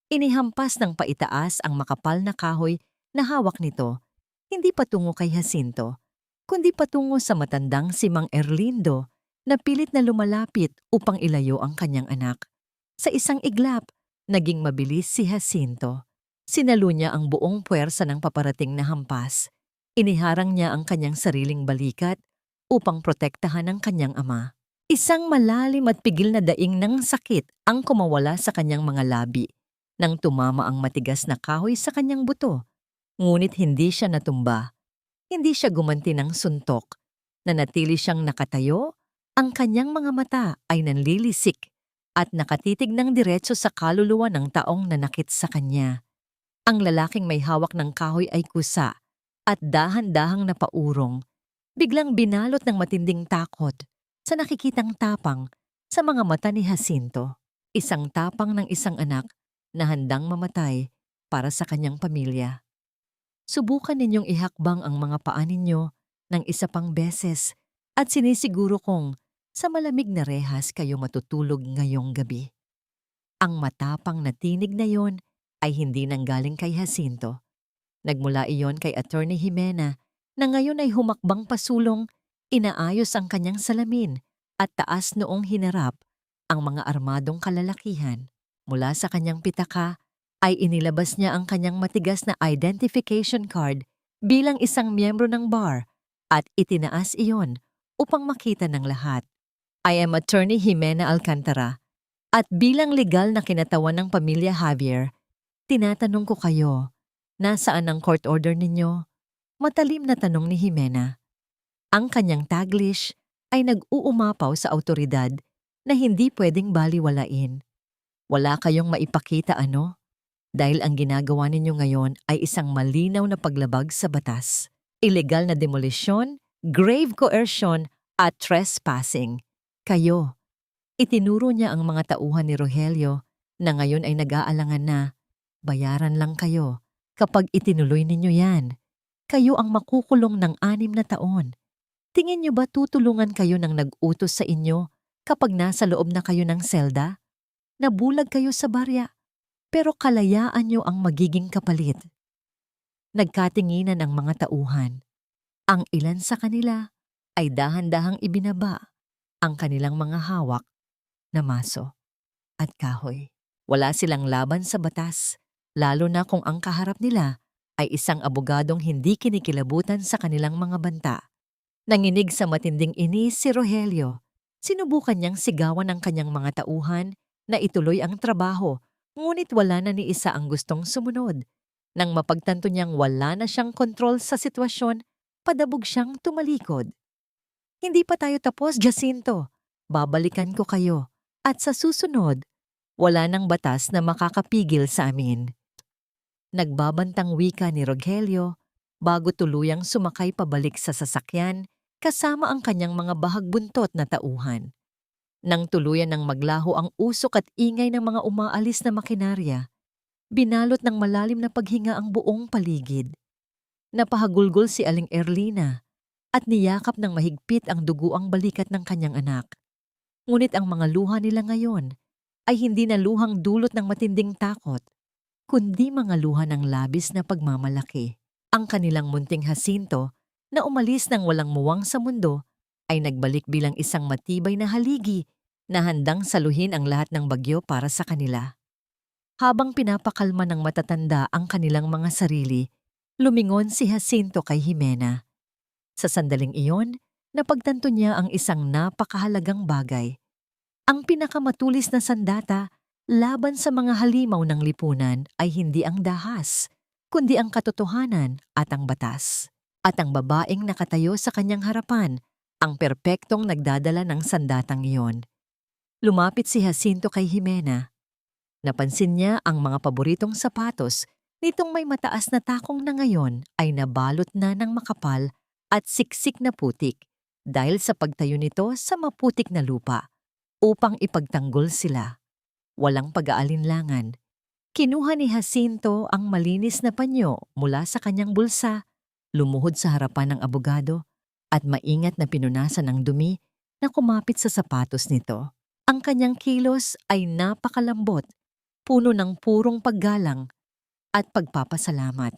Inihampas ng paitaas ang makapal na kahoy na hawak nito, hindi patungo kay Jacinto, kundi patungo sa matandang si Mang Erlindo na pilit na lumalapit upang ilayo ang kanyang anak. Sa isang iglap, naging mabilis si Jacinto. Sinalo niya ang buong puwersa ng paparating na hampas. Iniharang niya ang kanyang sariling balikat upang protektahan ang kanyang ama. Isang malalim at pigil na daing ng sakit ang kumawala sa kanyang mga labi nang tumama ang matigas na kahoy sa kanyang buto. Ngunit hindi siya natumba. Hindi siya gumanti ng suntok. Nanatili siyang nakatayo, ang kanyang mga mata ay nanlilisik at nakatitig ng diretso sa kaluluwa ng taong nanakit sa kanya. Ang lalaking may hawak ng kahoy ay kusa at dahan-dahang napaurong. Biglang binalot ng matinding takot sa nakikitang tapang sa mga mata ni Jacinto. Isang tapang ng isang anak na handang mamatay para sa kanyang pamilya. Subukan ninyong ihakbang ang mga paa ninyo ng isa pang beses at sinisiguro kong sa malamig na rehas kayo matutulog ngayong gabi. Ang matapang na tinig na yon ay hindi nanggaling kay Jacinto. Nagmula iyon kay Attorney Jimena na ngayon ay humakbang pasulong, inaayos ang kanyang salamin at taas noong hinarap ang mga armadong kalalakihan. Mula sa kanyang pitaka ay inilabas niya ang kanyang matigas na identification card bilang isang miyembro ng bar at itinaas iyon upang makita ng lahat. I am Attorney Jimena Alcantara at bilang legal na kinatawan ng pamilya Javier, tinatanong ko kayo, nasaan ang court order ninyo? Matalim na tanong ni Jimena. Ang kanyang taglish ay nag-uumapaw sa autoridad na hindi pwedeng baliwalain. Wala kayong maipakita ano? Dahil ang ginagawa ninyo ngayon ay isang malinaw na paglabag sa batas. Illegal na demolisyon, grave coercion at trespassing. Kayo. Itinuro niya ang mga tauhan ni Rogelio na ngayon ay nag-aalangan na. Bayaran lang kayo kapag itinuloy ninyo yan. Kayo ang makukulong ng 6 na taon. Tingin niyo ba tutulungan kayo ng nag-utos sa inyo kapag nasa loob na kayo ng selda? Nabulag kayo sa barya, pero kalayaan niyo ang magiging kapalit. Nagkatinginan ang mga tauhan. Ang ilan sa kanila ay dahan-dahang ibinaba ang kanilang mga hawak na maso at kahoy. Wala silang laban sa batas, lalo na kung ang kaharap nila ay isang abogadong hindi kinikilabutan sa kanilang mga banta. Nanginig sa matinding inis si Rogelio. Sinubukan niyang sigawan ang kanyang mga tauhan na ituloy ang trabaho, ngunit wala na ni isa ang gustong sumunod. Nang mapagtanto niyang wala na siyang kontrol sa sitwasyon, padabog siyang tumalikod. Hindi pa tayo tapos, Jacinto. Babalikan ko kayo. At sa susunod, wala nang batas na makakapigil sa amin. Nagbabantang wika ni Rogelio bago tuluyang sumakay pabalik sa sasakyan kasama ang kanyang mga bahagbuntot na tauhan. Nang tuluyan ng maglaho ang usok at ingay ng mga umaalis na makinarya, binalot ng malalim na paghinga ang buong paligid. Napahagulgol si Aling Erlina at niyakap ng mahigpit ang duguang balikat ng kanyang anak. Ngunit ang mga luha nila ngayon ay hindi na luhang dulot ng matinding takot, kundi mga luha ng labis na pagmamalaki. Ang kanilang munting Jacinto na umalis ng walang muwang sa mundo ay nagbalik bilang isang matibay na haligi na handang saluhin ang lahat ng bagyo para sa kanila. Habang pinapakalma ng matatanda ang kanilang mga sarili, lumingon si Jacinto kay Jimena. Sa sandaling iyon, napagtanto niya ang isang napakahalagang bagay. Ang pinakamatulis na sandata laban sa mga halimaw ng lipunan ay hindi ang dahas, kundi ang katotohanan at ang batas. At ang babaeng nakatayo sa kanyang harapan, ang perpektong nagdadala ng sandatang iyon. Lumapit si Jacinto kay Jimena. Napansin niya ang mga paboritong sapatos nitong may mataas na takong na ngayon ay nabalot na ng makapal at siksik na putik dahil sa pagtayo nito sa maputik na lupa upang ipagtanggol sila. Walang pag-aalinlangan. Kinuha ni Jacinto ang malinis na panyo mula sa kanyang bulsa, lumuhod sa harapan ng abogado at maingat na pinunasan ng dumi na kumapit sa sapatos nito. Ang kanyang kilos ay napakalambot, puno ng purong paggalang at pagpapasalamat.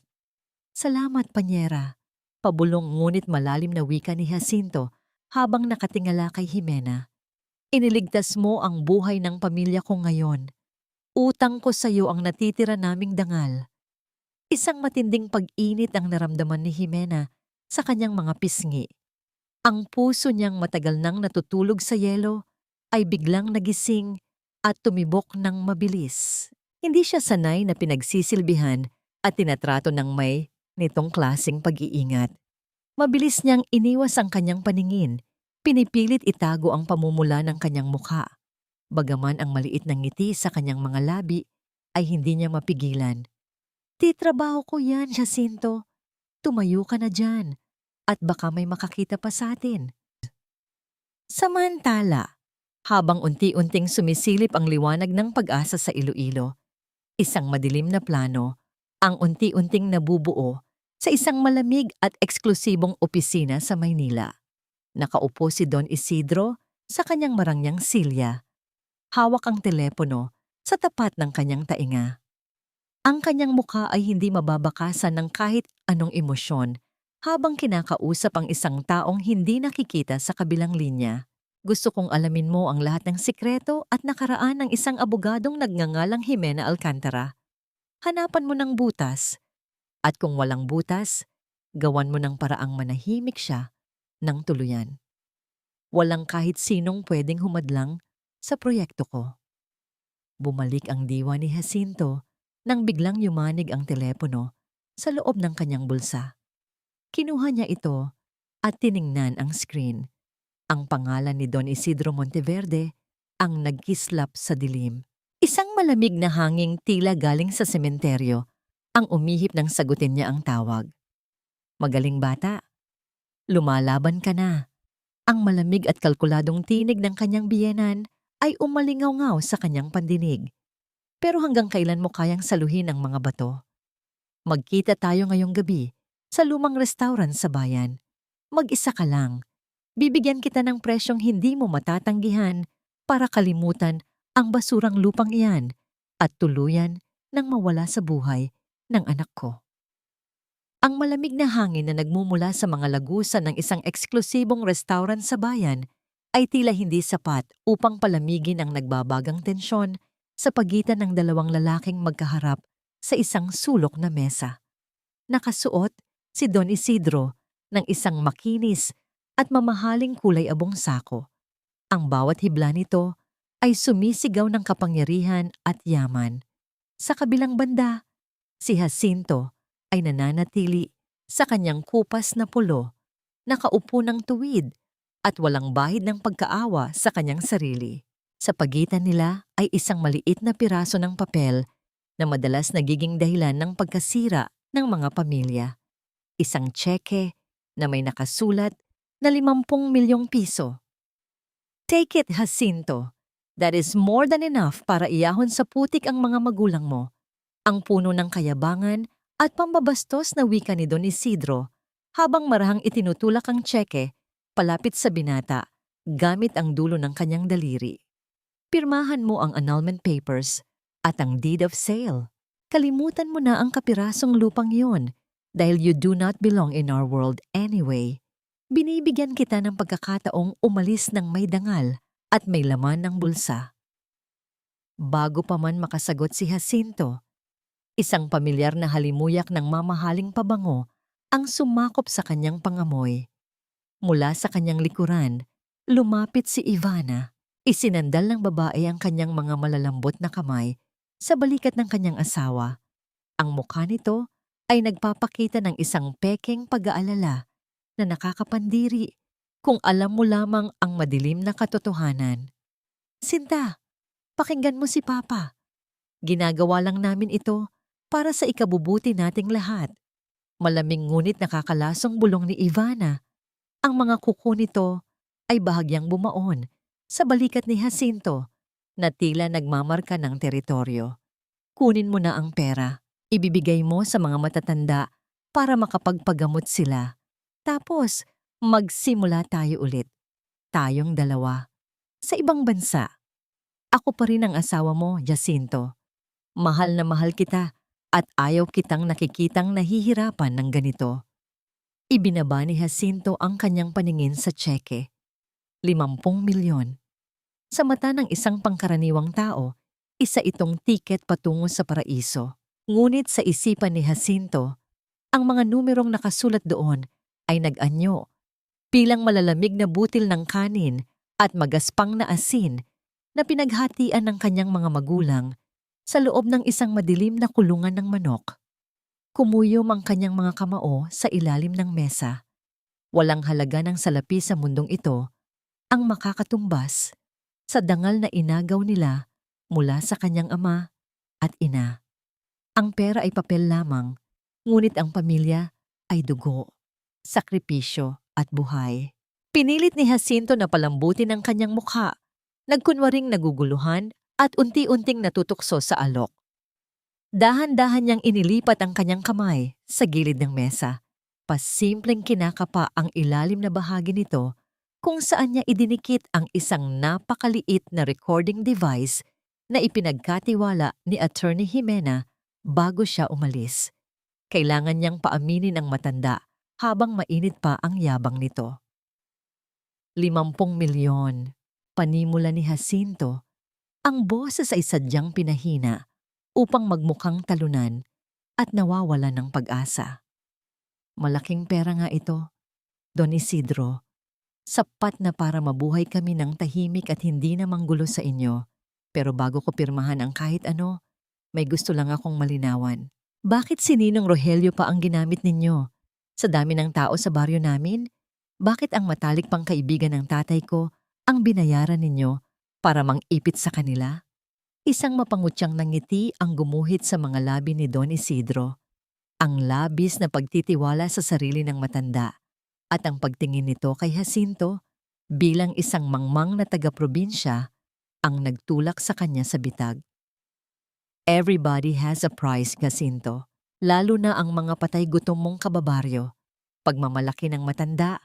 Salamat, Panyera. Pabulong ngunit malalim na wika ni Jacinto habang nakatingala kay Jimena. Iniligtas mo ang buhay ng pamilya ko ngayon. Utang ko sa iyo ang natitira naming dangal. Isang matinding pag-init ang naramdaman ni Jimena sa kanyang mga pisngi. Ang puso niyang matagal nang natutulog sa yelo ay biglang nagising at tumibok ng mabilis. Hindi siya sanay na pinagsisilbihan at tinatrato ng may nitong klaseng pag-iingat. Mabilis niyang iniwas ang kanyang paningin, pinipilit itago ang pamumula ng kanyang mukha. Bagaman ang maliit na ngiti sa kanyang mga labi ay hindi niya mapigilan. Titrabaho ko yan, Jacinto. Tumayo ka na dyan. at baka may makakita pa sa atin. Samantala, habang unti-unting sumisilip ang liwanag ng pag-asa sa Iloilo, isang madilim na plano ang unti-unting nabubuo sa isang malamig at eksklusibong opisina sa Maynila. Nakaupo si Don Isidro sa kanyang marangyang silya. Hawak ang telepono sa tapat ng kanyang tainga. Ang kanyang mukha ay hindi mababakasan ng kahit anong emosyon habang kinakausap ang isang taong hindi nakikita sa kabilang linya. Gusto kong alamin mo ang lahat ng sikreto at nakaraan ng isang abogadong nagngangalang Jimena Alcantara. Hanapan mo ng butas. At kung walang butas, gawan mo ng paraang manahimik siya ng tuluyan. Walang kahit sinong pwedeng humadlang sa proyekto ko. Bumalik ang diwa ni Jacinto nang biglang yumanig ang telepono sa loob ng kanyang bulsa. Kinuha niya ito at tiningnan ang screen. Ang pangalan ni Don Isidro Monteverde ang nagkislap sa dilim. Isang malamig na hanging tila galing sa sementeryo ang umihip nang sagutin niya ang tawag. Magaling bata. Lumalaban ka na. Ang malamig at kalkuladong tinig ng kanyang biyenan ay umalingaw-ngaw sa kanyang pandinig. Pero hanggang kailan mo kayang saluhin ang mga bato? Magkita tayo ngayong gabi sa lumang restaurant sa bayan. Mag-isa ka lang. Bibigyan kita ng presyong hindi mo matatanggihan para kalimutan ang basurang lupang iyan at tuluyan nang mawala sa buhay ng anak ko. Ang malamig na hangin na nagmumula sa mga lagusan ng isang eksklusibong restaurant sa bayan ay tila hindi sapat upang palamigin ang nagbabagang tensyon sa pagitan ng dalawang lalaking magkaharap sa isang sulok na mesa. Nakasuot si Don Isidro ng isang makinis at mamahaling kulay abong sako. Ang bawat hibla nito ay sumisigaw ng kapangyarihan at yaman. Sa kabilang banda, si Jacinto ay nananatili sa kanyang kupas na pulo, nakaupo ng tuwid at walang bahid ng pagkaawa sa kanyang sarili. Sa pagitan nila ay isang maliit na piraso ng papel na madalas nagiging dahilan ng pagkasira ng mga pamilya. Isang tseke na may nakasulat na 50 milyong piso. Take it, Jacinto. That is more than enough para iyahon sa putik ang mga magulang mo. Ang puno ng kayabangan at pambabastos na wika ni Don Isidro habang marahang itinutulak ang tseke palapit sa binata gamit ang dulo ng kanyang daliri. Pirmahan mo ang annulment papers at ang deed of sale. Kalimutan mo na ang kapirasong lupang yon dahil you do not belong in our world anyway. Binibigyan kita ng pagkakataong umalis ng may dangal at may laman ng bulsa. Bago pa man makasagot si Jacinto, isang pamilyar na halimuyak ng mamahaling pabango ang sumakop sa kanyang pangamoy. Mula sa kanyang likuran, lumapit si Ivana. Isinandal ng babae ang kanyang mga malalambot na kamay sa balikat ng kanyang asawa. Ang mukha nito ay nagpapakita ng isang pekeng pag-aalala na nakakapandiri kung alam mo lamang ang madilim na katotohanan. Sinta, pakinggan mo si Papa. Ginagawa lang namin ito para sa ikabubuti nating lahat. Malamig ngunit nakakalasong bulong ni Ivana. Ang mga kuko nito ay bahagyang bumaon sa balikat ni Jacinto na tila nagmamarka ng teritoryo. Kunin mo na ang pera. Ibibigay mo sa mga matatanda para makapagpagamot sila. Tapos, magsimula tayo ulit. Tayong dalawa. Sa ibang bansa. Ako pa rin ang asawa mo, Jacinto. Mahal na mahal kita at ayaw kitang nakikitang nahihirapan ng ganito. Ibinaba ni Jacinto ang kanyang paningin sa tseke. 50 milyon. Sa mata ng isang pangkaraniwang tao, isa itong tiket patungo sa paraiso. Ngunit sa isipan ni Jacinto, ang mga numerong nakasulat doon ay nag-anyo, bilang malalamig na butil ng kanin at magaspang na asin na pinaghatian ng kanyang mga magulang sa loob ng isang madilim na kulungan ng manok. Kumuyom ang kanyang mga kamao sa ilalim ng mesa. Walang halaga ng salapi sa mundong ito ang makakatumbas sa dangal na inagaw nila mula sa kanyang ama at ina. Ang pera ay papel lamang, ngunit ang pamilya ay dugo. sakripisyo at buhay. Pinilit ni Jacinto na palambutin ang kanyang mukha, nagkunwaring naguguluhan at unti-unting natutukso sa alok. Dahan-dahan niyang inilipat ang kanyang kamay sa gilid ng mesa. Pasimpleng kinakapa ang ilalim na bahagi nito kung saan niya idinikit ang isang napakaliit na recording device na ipinagkatiwala ni Attorney Jimena bago siya umalis. Kailangan niyang paaminin ang matanda habang mainit pa ang yabang nito. 50 milyon, panimula ni Jacinto, ang boses ay sadyang pinahina upang magmukhang talunan at nawawala ng pag-asa. Malaking pera nga ito, Don Isidro. Sapat na para mabuhay kami ng tahimik at hindi na manggulo sa inyo. Pero bago ko pirmahan ang kahit ano, may gusto lang akong malinawan. Bakit si Ninong Rogelio pa ang ginamit ninyo? Sa dami ng tao sa baryo namin, bakit ang matalik pang kaibigan ng tatay ko ang binayaran ninyo para mang-ipit sa kanila? Isang mapangutyang nangiti ang gumuhit sa mga labi ni Don Isidro. Ang labis na pagtitiwala sa sarili ng matanda at ang pagtingin nito kay Jacinto bilang isang mangmang na taga-probinsya ang nagtulak sa kanya sa bitag. Everybody has a price, Jacinto, lalo na ang mga patay gutom mong kababaryo. Pagmamalaki ng matanda,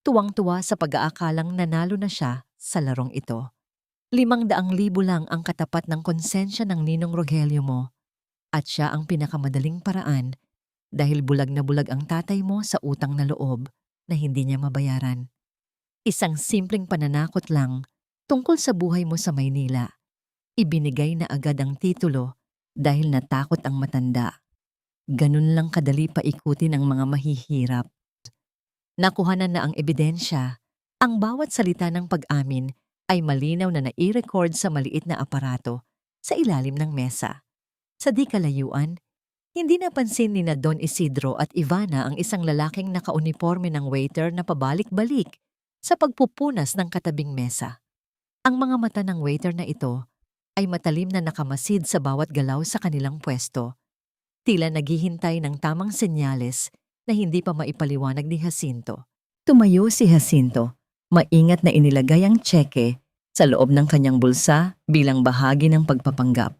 tuwang-tuwa sa pag-aakalang nanalo na siya sa larong ito. 500,000 lang ang katapat ng konsensya ng Ninong Rogelio mo at siya ang pinakamadaling paraan dahil bulag na bulag ang tatay mo sa utang na loob na hindi niya mabayaran. Isang simpleng pananakot lang tungkol sa buhay mo sa Maynila. Ibinigay na agad ang titulo dahil natakot ang matanda. Ganun lang kadali paikutin ang mga mahihirap. Nakuhanan na ang ebidensya. Ang bawat salita ng pag-amin ay malinaw na nai-record sa maliit na aparato sa ilalim ng mesa. Sa di kalayuan, hindi napansin ni na Don Isidro at Ivana ang isang lalaking nakauniforme ng waiter na pabalik-balik sa pagpupunas ng katabing mesa. Ang mga mata ng waiter na ito ay matalim na nakamasid sa bawat galaw sa kanilang pwesto. Tila naghihintay ng tamang senyales na hindi pa maipaliwanag ni Jacinto. Tumayo si Jacinto, maingat na inilagay ang tseke sa loob ng kanyang bulsa bilang bahagi ng pagpapanggap.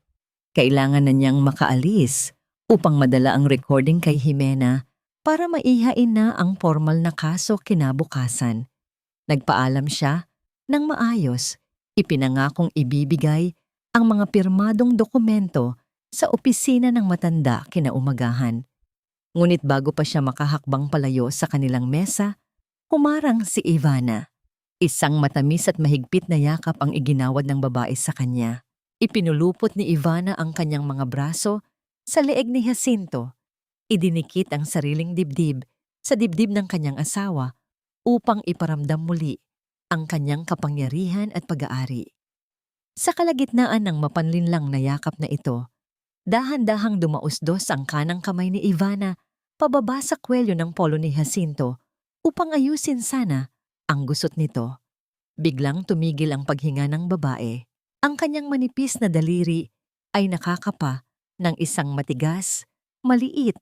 Kailangan na niyang makaalis upang madala ang recording kay Jimena para maihain na ang formal na kaso kinabukasan. Nagpaalam siya ng maayos, ipinangakong ibibigay ang mga pirmadong dokumento sa opisina ng matanda kinaumagahan. Ngunit bago pa siya makahakbang palayo sa kanilang mesa, humarang si Ivana. Isang matamis at mahigpit na yakap ang iginawad ng babae sa kanya. Ipinulupot ni Ivana ang kanyang mga braso sa leeg ni Jacinto. Idinikit ang sariling dibdib sa dibdib ng kanyang asawa upang iparamdam muli ang kanyang kapangyarihan at pag-aari. Sa kalagitnaan ng mapanlinlang na yakap na ito, dahan-dahang dumausdos ang kanang kamay ni Ivana pababa sa kwelyo ng polo ni Jacinto upang ayusin sana ang gusot nito. Biglang tumigil ang paghinga ng babae. Ang kanyang manipis na daliri ay nakakapa ng isang matigas, maliit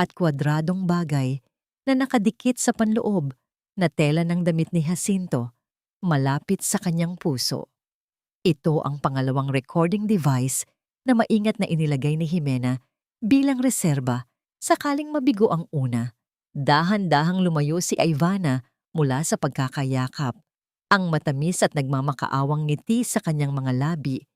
at kwadradong bagay na nakadikit sa panloob na tela ng damit ni Jacinto malapit sa kanyang puso. Ito ang pangalawang recording device na maingat na inilagay ni Jimena bilang reserba sakaling mabigo ang una. Dahan-dahang lumayo si Ivana mula sa pagkakayakap. Ang matamis at nagmamakaawang ngiti sa kanyang mga labi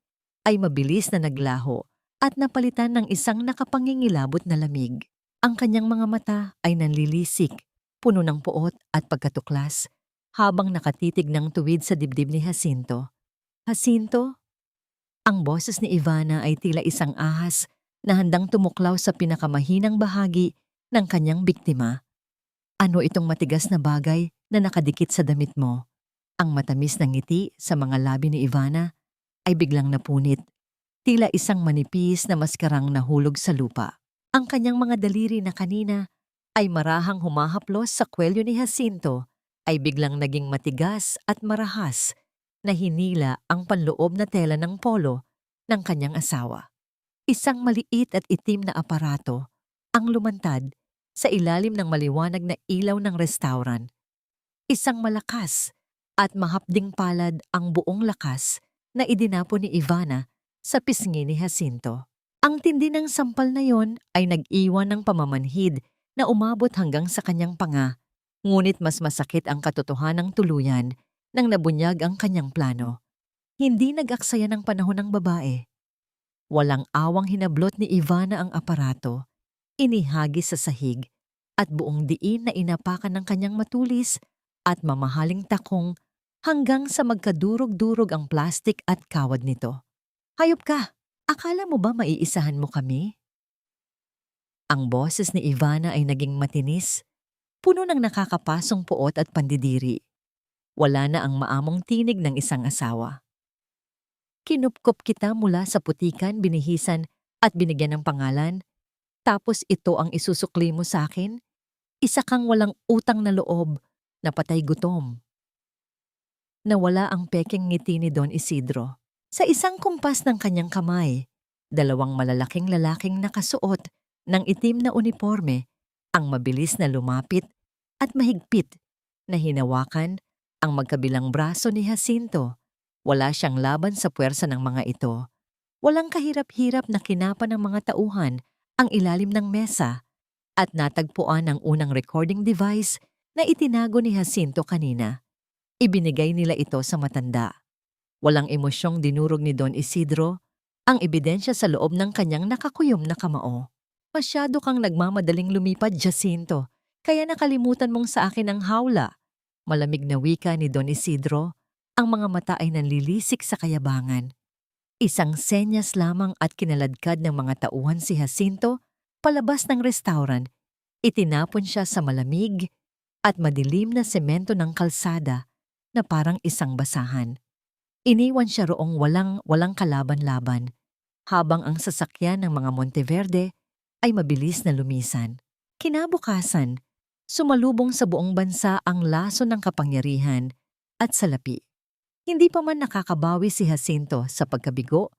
ay mabilis na naglaho at napalitan ng isang nakapangingilabot na lamig. Ang kanyang mga mata ay nanlilisik, puno ng puot at pagkatuklas, habang nakatitig ng tuwid sa dibdib ni Jacinto. Jacinto? Ang boses ni Ivana ay tila isang ahas na handang tumuklaw sa pinakamahinang bahagi ng kanyang biktima. Ano itong matigas na bagay na nakadikit sa damit mo? Ang matamis na ngiti sa mga labi ni Ivana ay biglang napunit. Tila isang manipis na maskarang nahulog sa lupa. Ang kanyang mga daliri na kanina ay marahang humahaplos sa kwelyo ni Jacinto ay biglang naging matigas at marahas na hinila ang panloob na tela ng polo ng kanyang asawa. Isang maliit at itim na aparato ang lumantad sa ilalim ng maliwanag na ilaw ng restaurant. Isang malakas at mahapding palad ang buong lakas na idinapo ni Ivana sa pisngi ni Jacinto. Ang tindi ng sampal na yon ay nag-iwan ng pamamanhid na umabot hanggang sa kanyang panga, ngunit mas masakit ang katotohanang tuluyan nang nabunyag ang kanyang plano. Hindi nag-aksaya ng panahon ng babae. Walang awang hinablot ni Ivana ang aparato, inihagis sa sahig, at buong diin na inapakan ng kanyang matulis at mamahaling takong hanggang sa magkadurog-durog ang plastik at kawad nito. Hayop ka! Akala mo ba maiisahan mo kami? Ang boses ni Ivana ay naging matinis, puno ng nakakapasong puot at pandidiri. Wala na ang maamong tinig ng isang asawa. Kinupkop kita mula sa putikan, binihisan at binigyan ng pangalan, tapos ito ang isusukli mo sa akin? Isa kang walang utang na loob, na patay gutom. Nawala ang pekeng ngiti ni Don Isidro. Sa isang kumpas ng kanyang kamay, dalawang malalaking lalaking nakasuot ng itim na uniforme ang mabilis na lumapit at mahigpit na hinawakan ang magkabilang braso ni Jacinto. Wala siyang laban sa puwersa ng mga ito. Walang kahirap-hirap na kinapa ng mga tauhan ang ilalim ng mesa at natagpuan ang unang recording device na itinago ni Jacinto kanina. Ibinigay nila ito sa matanda. Walang emosyong dinurog ni Don Isidro ang ebidensya sa loob ng kanyang nakakuyom na kamao. Masyado kang nagmamadaling lumipad, Jacinto, kaya nakalimutan mong sa akin ang hawla. Malamig na wika ni Don Isidro, ang mga mata ay nanlilisik sa kayabangan. Isang senyas lamang at kinaladkad ng mga tauhan si Jacinto palabas ng restaurant. Itinapon siya sa malamig at madilim na semento ng kalsada na parang isang basahan. Iniwan siya roong walang kalaban-laban, habang ang sasakyan ng mga Monteverde ay mabilis na lumisan. Kinabukasan, sumalubong sa buong bansa ang laso ng kapangyarihan at salapi. Hindi pa man nakakabawi si Jacinto sa pagkabigo,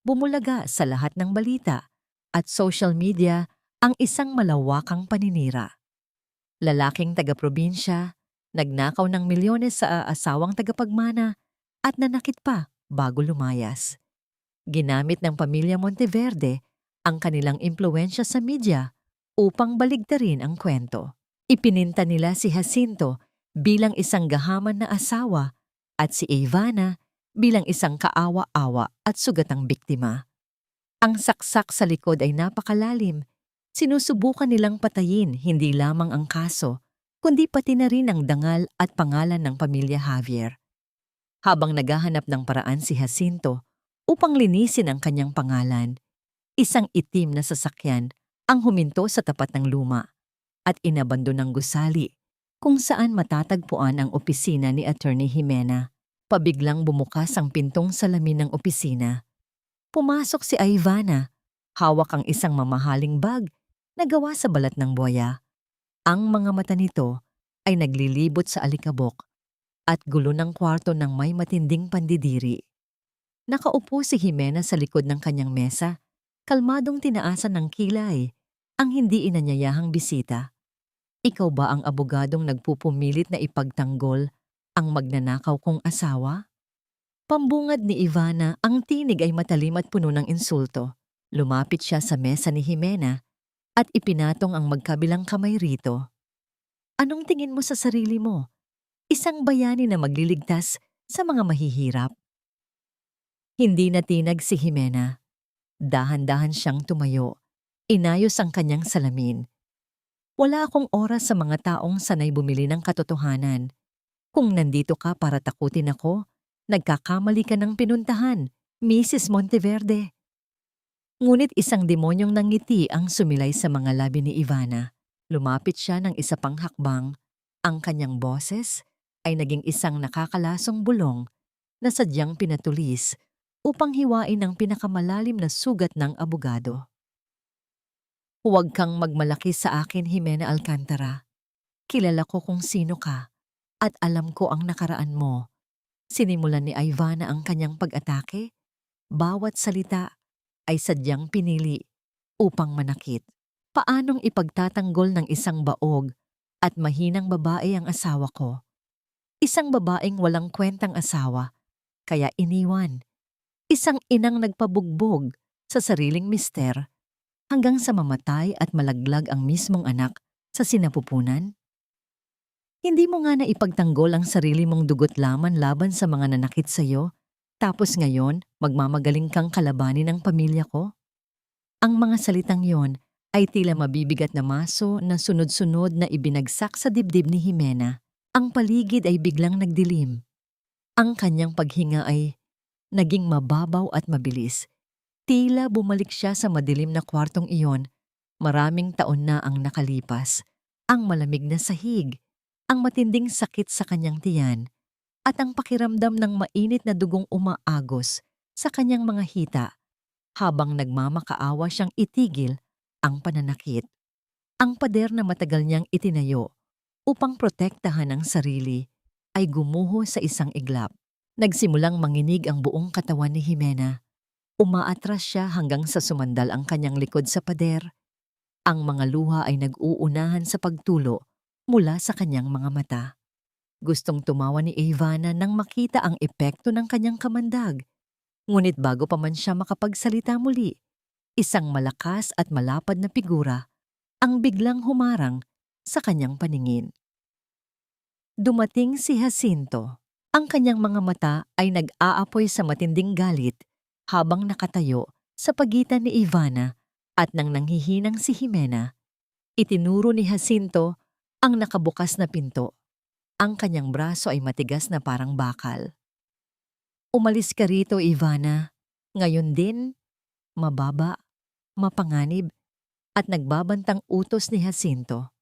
bumulaga sa lahat ng balita at social media ang isang malawakang paninira. Lalaking taga-probinsya, nagnakaw ng milyones sa asawang tagapagmana at nanakit pa bago lumayas. Ginamit ng pamilya Monteverde ang kanilang impluwensya sa media upang baligtarin ang kwento. Ipininta nila si Jacinto bilang isang gahaman na asawa at si Ivana bilang isang kaawa-awa at sugatang biktima. Ang saksak sa likod ay napakalalim. Sinusubukan nilang patayin hindi lamang ang kaso, kundi pati na rin ang dangal at pangalan ng pamilya Javier. Habang naghahanap ng paraan si Jacinto upang linisin ang kanyang pangalan, isang itim na sasakyan ang huminto sa tapat ng luma at inabando ng gusali kung saan matatagpuan ang opisina ni Attorney Jimena. Pabiglang bumukas ang pintong salamin ng opisina. Pumasok si Ivana, hawak ang isang mamahaling bag na gawa sa balat ng buwaya. Ang mga mata nito ay naglilibot sa alikabok at gulo ng kwarto ng may matinding pandidiri. Nakaupo si Jimena sa likod ng kanyang mesa, kalmadong tinaasan ng kilay ang hindi inanyayahang bisita. Ikaw ba ang abogadong nagpupumilit na ipagtanggol ang magnanakaw kong asawa? Pambungad ni Ivana, ang tinig ay matalim at puno ng insulto. Lumapit siya sa mesa ni Jimena at ipinatong ang magkabilang kamay rito. Anong tingin mo sa sarili mo? Isang bayani na magliligtas sa mga mahihirap? Hindi natinag si Jimena. Dahan-dahan siyang tumayo. Inayos ang kanyang salamin. Wala akong oras sa mga taong sanay bumili ng katotohanan. Kung nandito ka para takutin ako, nagkakamali ka ng pinuntahan, Mrs. Monteverde. Ngunit isang demonyong nangiti ang sumilay sa mga labi ni Ivana. Lumapit siya ng isa pang hakbang. Ang kanyang boses ay naging isang nakakalasong bulong na sadyang pinatulis upang hiwain ang pinakamalalim na sugat ng abogado. Huwag kang magmalaki sa akin, Jimena Alcantara. Kilala ko kung sino ka at alam ko ang nakaraan mo. Sinimulan ni Ivana ang kanyang pag-atake. Bawat salita ay sadyang pinili upang manakit. Paanong ipagtatanggol ng isang baog at mahinang babae ang asawa ko? Isang babaeng walang kwentang asawa, kaya iniwan. Isang inang nagpabugbog sa sariling mister hanggang sa mamatay at malaglag ang mismong anak sa sinapupunan? Hindi mo nga na ipagtanggol ang sarili mong dugot laman laban sa mga nanakit sa'yo, tapos ngayon magmamagaling kang kalabanin ng pamilya ko? Ang mga salitang yon ay tila mabibigat na maso na sunod-sunod na ibinagsak sa dibdib ni Jimena. Ang paligid ay biglang nagdilim. Ang kanyang paghinga ay naging mababaw at mabilis. Tila bumalik siya sa madilim na kwartong iyon. Maraming taon na ang nakalipas. Ang malamig na sahig, ang matinding sakit sa kanyang tiyan, at ang pakiramdam ng mainit na dugong umaagos sa kanyang mga hita habang nagmamakaawa siyang itigil ang pananakit. Ang pader na matagal niyang itinayo upang protektahan ang sarili ay gumuho sa isang iglap. Nagsimulang manginig ang buong katawan ni Jimena. Umaatras siya hanggang sa sumandal ang kanyang likod sa pader. Ang mga luha ay nag-uunahan sa pagtulo mula sa kanyang mga mata. Gustong tumawa ni Ivana nang makita ang epekto ng kanyang kamandag. Ngunit bago pa man siya makapagsalita muli, isang malakas at malapad na figura ang biglang humarang sa kanyang paningin. Dumating si Jacinto. Ang kanyang mga mata ay nag-aapoy sa matinding galit habang nakatayo sa pagitan ni Ivana at nang nanghihinang si Jimena. Itinuro ni Jacinto ang nakabukas na pinto. Ang kanyang braso ay matigas na parang bakal. Umalis ka rito, Ivana. Ngayon din, mababa, mapanganib, at nagbabantang utos ni Jacinto.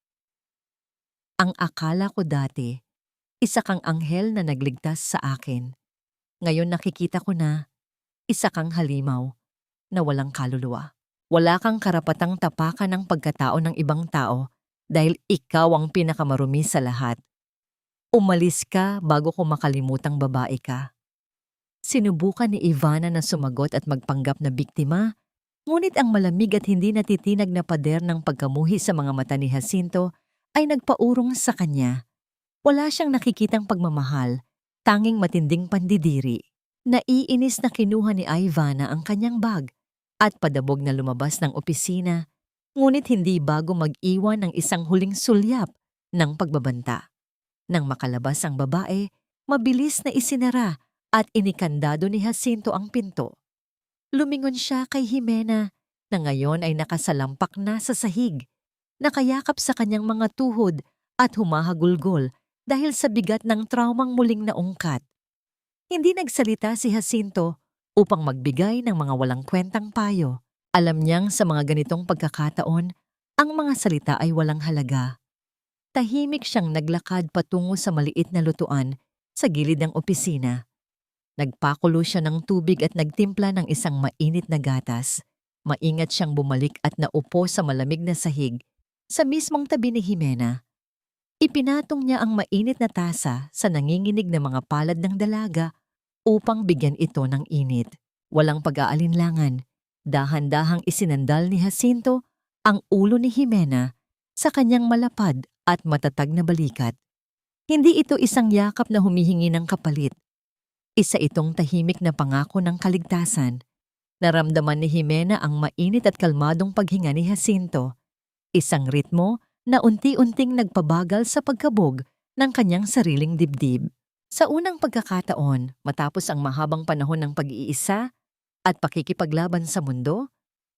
Ang akala ko dati, isa kang anghel na nagligtas sa akin. Ngayon nakikita ko na isa kang halimaw na walang kaluluwa. Wala kang karapatang tapakan ang pagkatao ng ibang tao dahil ikaw ang pinakamarumi sa lahat. Umalis ka bago ko makalimutang babae ka. Sinubukan ni Ivana na sumagot at magpanggap na biktima, ngunit ang malamig at hindi natitinag na pader ng pagkamuhi sa mga mata ni Jacinto ay nagpaurong sa kanya. Wala siyang nakikitang pagmamahal, tanging matinding pandidiri. Naiinis na kinuha ni Ivana ang kanyang bag at padabog na lumabas ng opisina, ngunit hindi bago mag-iwan ng isang huling sulyap ng pagbabanta. Nang makalabas ang babae, mabilis na isinara at inikandado ni Jacinto ang pinto. Lumingon siya kay Jimena na ngayon ay nakasalampak na sa sahig, nakayakap sa kanyang mga tuhod at humahagulgol dahil sa bigat ng traumang muling naungkat. Hindi nagsalita si Jacinto upang magbigay ng mga walang kwentang payo. Alam niyang sa mga ganitong pagkakataon, ang mga salita ay walang halaga. Tahimik siyang naglakad patungo sa maliit na lutuan sa gilid ng opisina. Nagpakulo siya ng tubig at nagtimpla ng isang mainit na gatas. Maingat siyang bumalik at naupo sa malamig na sahig sa mismong tabi ni Jimena. Ipinatong niya ang mainit na tasa sa nanginginig na mga palad ng dalaga upang bigyan ito ng init. Walang pag-aalinlangan, dahan-dahang isinandal ni Jacinto ang ulo ni Jimena sa kanyang malapad at matatag na balikat. Hindi ito isang yakap na humihingi ng kapalit. Isa itong tahimik na pangako ng kaligtasan. Naramdaman ni Jimena ang mainit at kalmadong paghinga ni Jacinto. Isang ritmo na unti-unting nagpabagal sa pagkabog ng kanyang sariling dibdib. Sa unang pagkakataon, matapos ang mahabang panahon ng pag-iisa at pakikipaglaban sa mundo,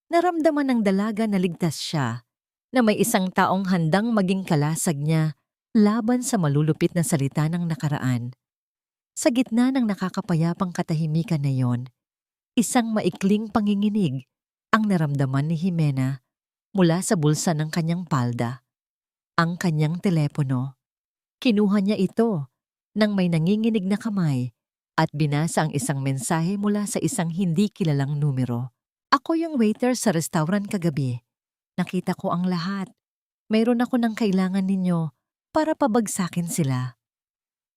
naramdaman ng dalaga na ligtas siya, na may isang taong handang maging kalasag niya laban sa malulupit na salita ng nakaraan. Sa gitna ng nakakapayapang katahimikan na yon, isang maikling panginginig ang naramdaman ni Jimena mula sa bulsa ng kanyang palda. Ang kanyang telepono. Kinuha niya ito nang may nanginginig na kamay at binasa ang isang mensahe mula sa isang hindi kilalang numero. Ako yung waiter sa restaurant kagabi. Nakita ko ang lahat. Mayroon ako ng kailangan ninyo para pabagsakin sila.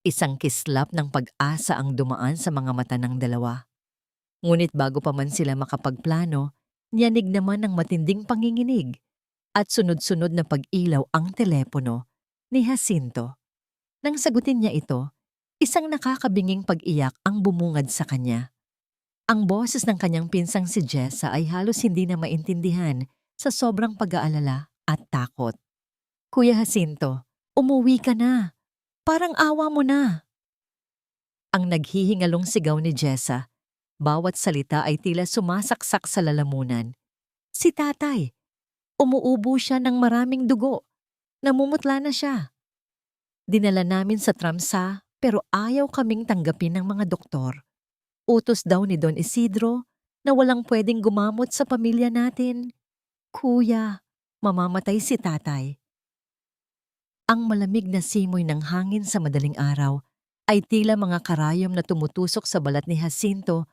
Isang kislap ng pag-asa ang dumaan sa mga mata ng dalawa. Ngunit bago pa man sila makapagplano, niyanig naman ng matinding panginginig. at sunod-sunod na pag-ilaw ang telepono ni Jacinto. Nang sagutin niya ito, isang nakakabinging pag-iyak ang bumungad sa kanya. Ang boses ng kanyang pinsang si Jessa ay halos hindi na maintindihan sa sobrang pag-aalala at takot. "Kuya Jacinto, umuwi ka na. Parang awa mo na." Ang naghihingalong sigaw ni Jessa, bawat salita ay tila sumasaksak sa lalamunan. "Si tatay, umuubo siya ng maraming dugo. Namumutla na siya." Dinala namin sa tramsa pero ayaw kaming tanggapin ng mga doktor. Utos daw ni Don Isidro na walang pwedeng gumamot sa pamilya natin. "Kuya, mamamatay si tatay." Ang malamig na simoy ng hangin sa madaling araw ay tila mga karayom na tumutusok sa balat ni Jacinto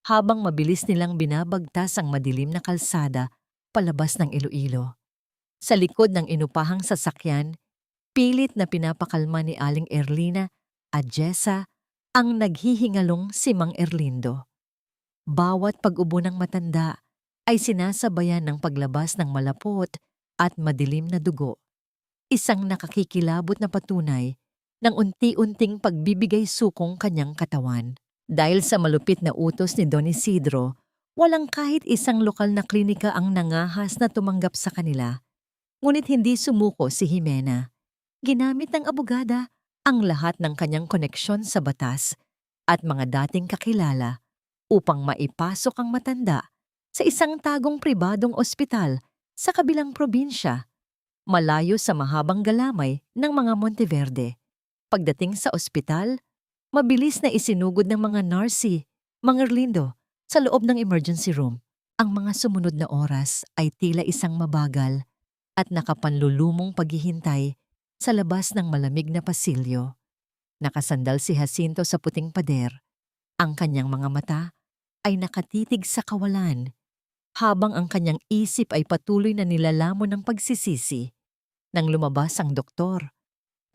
habang mabilis nilang binabagtas ang madilim na kalsada palabas ng Iloilo. Sa likod ng inupahang sasakyan, pilit na pinapakalma ni Aling Erlina at Jessa ang naghihingalong si Mang Erlindo. Bawat pag-ubo ng matanda ay sinasabayan ng paglabas ng malapot at madilim na dugo. Isang nakakikilabot na patunay ng unti-unting pagbibigay sukong kanyang katawan. Dahil sa malupit na utos ni Don Isidro, walang kahit isang lokal na klinika ang nangahas na tumanggap sa kanila. Ngunit hindi sumuko si Jimena. Ginamit ng abogada ang lahat ng kanyang koneksyon sa batas at mga dating kakilala upang maipasok ang matanda sa isang tagong pribadong ospital sa kabilang probinsya, malayo sa mahabang galamay ng mga Monteverde. Pagdating sa ospital, mabilis na isinugod ng mga narsi, Mang Erlindo, sa loob ng emergency room. Ang mga sumunod na oras ay tila isang mabagal at nakapanlulumong paghihintay sa labas ng malamig na pasilyo. Nakasandal si Jacinto sa puting pader. Ang kanyang mga mata ay nakatitig sa kawalan, habang ang kanyang isip ay patuloy na nilalamon ng pagsisisi. Nang lumabas ang doktor,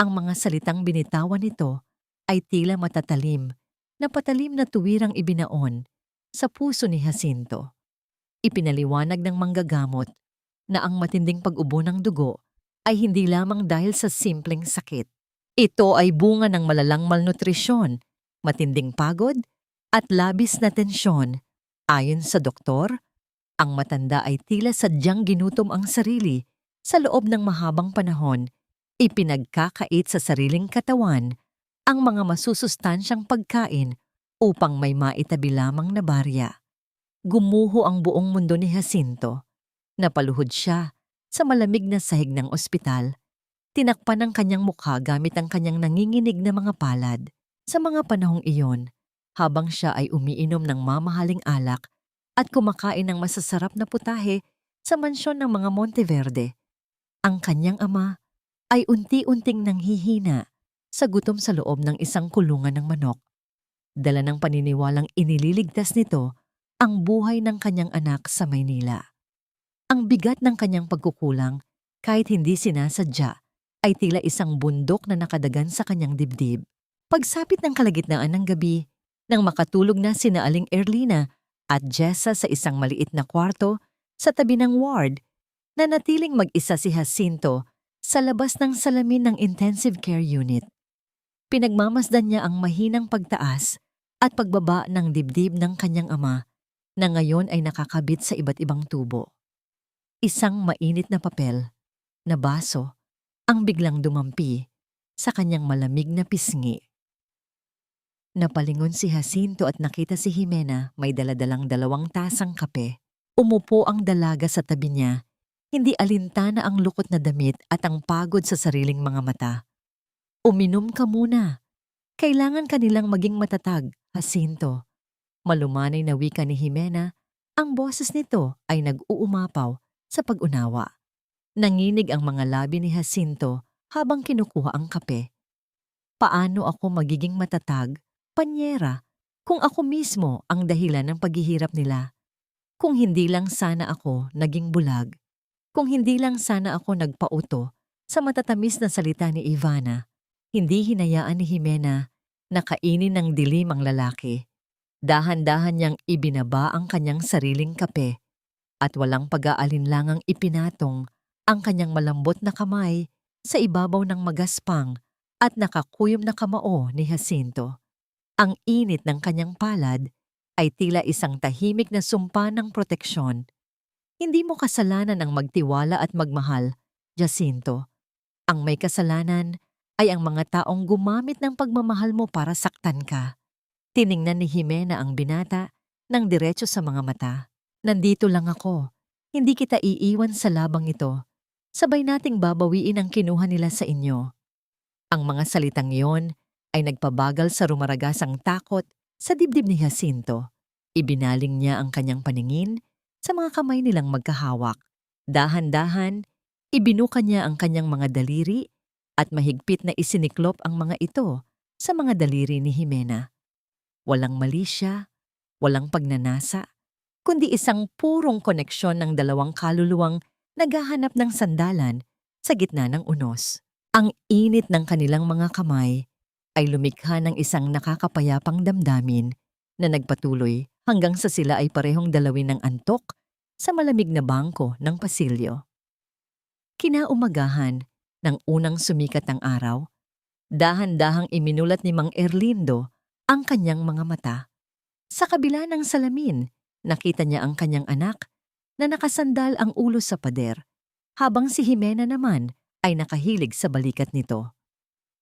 ang mga salitang binitawan nito ay tila matatalim na patalim na tuwirang ibinaon sa puso ni Jacinto. Ipinaliwanag ng manggagamot na ang matinding pag-ubo ng dugo ay hindi lamang dahil sa simpleng sakit. Ito ay bunga ng malalang malnutrisyon, matinding pagod, at labis na tensyon. Ayon sa doktor, ang matanda ay tila sadyang ginutom ang sarili sa loob ng mahabang panahon, ipinagkakait sa sariling katawan ang mga masusustansyang pagkain upang may maitabi lamang na barya. Gumuho ang buong mundo ni Jacinto. Napaluhod siya sa malamig na sahig ng ospital. Tinakpan ang kanyang mukha gamit ang kanyang nanginginig na mga palad. Sa mga panahong iyon, habang siya ay umiinom ng mamahaling alak at kumakain ng masasarap na putahe sa mansyon ng mga Monteverde, ang kanyang ama ay unti-unting nanghihina sa gutom sa loob ng isang kulungan ng manok. Dala ng paniniwalang inililigtas nito ang buhay ng kanyang anak sa Maynila. Ang bigat ng kanyang pagkukulang, kahit hindi sinasadya, ay tila isang bundok na nakadagan sa kanyang dibdib. Pagsapit ng kalagitnaan ng gabi, nang makatulog na sina Aling Erlina at Jessa sa isang maliit na kwarto sa tabi ng ward, nanatiling mag-isa si Jacinto sa labas ng salamin ng intensive care unit. Pinagmamasdan niya ang mahinang pagtaas at pagbaba ng dibdib ng kanyang ama na ngayon ay nakakabit sa iba't ibang tubo. Isang mainit na papel, na baso, ang biglang dumampi sa kanyang malamig na pisngi. Napalingon si Jacinto at nakita si Jimena may daladalang 2 tasang kape. Umupo ang dalaga sa tabi niya, hindi alintana ang lukot na damit at ang pagod sa sariling mga mata. "Uminom ka muna. Kailangan kanilang maging matatag, Jacinto." Malumanay na wika ni Jimena, ang boses nito ay nag-uumapaw sa pag-unawa. Nanginig ang mga labi ni Jacinto habang kinukuha ang kape. "Paano ako magiging matatag, Panyera, kung ako mismo ang dahilan ng paghihirap nila? Kung hindi lang sana ako naging bulag, kung hindi lang sana ako nagpauto sa matatamis na salita ni Ivana." Hindi hinayaan ni Jimena na kainin ng dilim ang lalaki. Dahan-dahan niyang ibinaba ang kanyang sariling kape at walang pag-aalinlangang ipinatong ang kanyang malambot na kamay sa ibabaw ng magaspang at nakakuyom na kamao ni Jacinto. Ang init ng kanyang palad ay tila isang tahimik na sumpa ng proteksyon. Hindi mo kasalanan ang magtiwala at magmahal, Jacinto. Ang may kasalanan ay ang mga taong gumamit ng pagmamahal mo para saktan ka. Tiningnan ni Jimena ang binata ng diretso sa mga mata. Nandito lang ako. Hindi kita iiwan sa labang ito. Sabay nating babawiin ang kinuha nila sa inyo. Ang mga salitang iyon ay nagpabagal sa rumaragasang takot sa dibdib ni Jacinto. Ibinaling niya ang kanyang paningin sa mga kamay nilang magkahawak. Dahan-dahan, ibinuka niya ang kanyang mga daliri at mahigpit na isiniklop ang mga ito sa mga daliri ni Jimena. Walang mali siya, walang pagnanasa, kundi isang purong koneksyon ng dalawang kaluluwang naghahanap ng sandalan sa gitna ng unos. Ang init ng kanilang mga kamay ay lumikha ng isang nakakapayapang damdamin na nagpatuloy hanggang sa sila ay parehong dalawin ng antok sa malamig na bangko ng pasilyo. Kinaumagahan, ng unang sumikat ang araw, dahan-dahang iminulat ni Mang Erlindo ang kanyang mga mata. Sa kabila ng salamin, nakita niya ang kanyang anak na nakasandal ang ulo sa pader, habang si Jimena naman ay nakahilig sa balikat nito.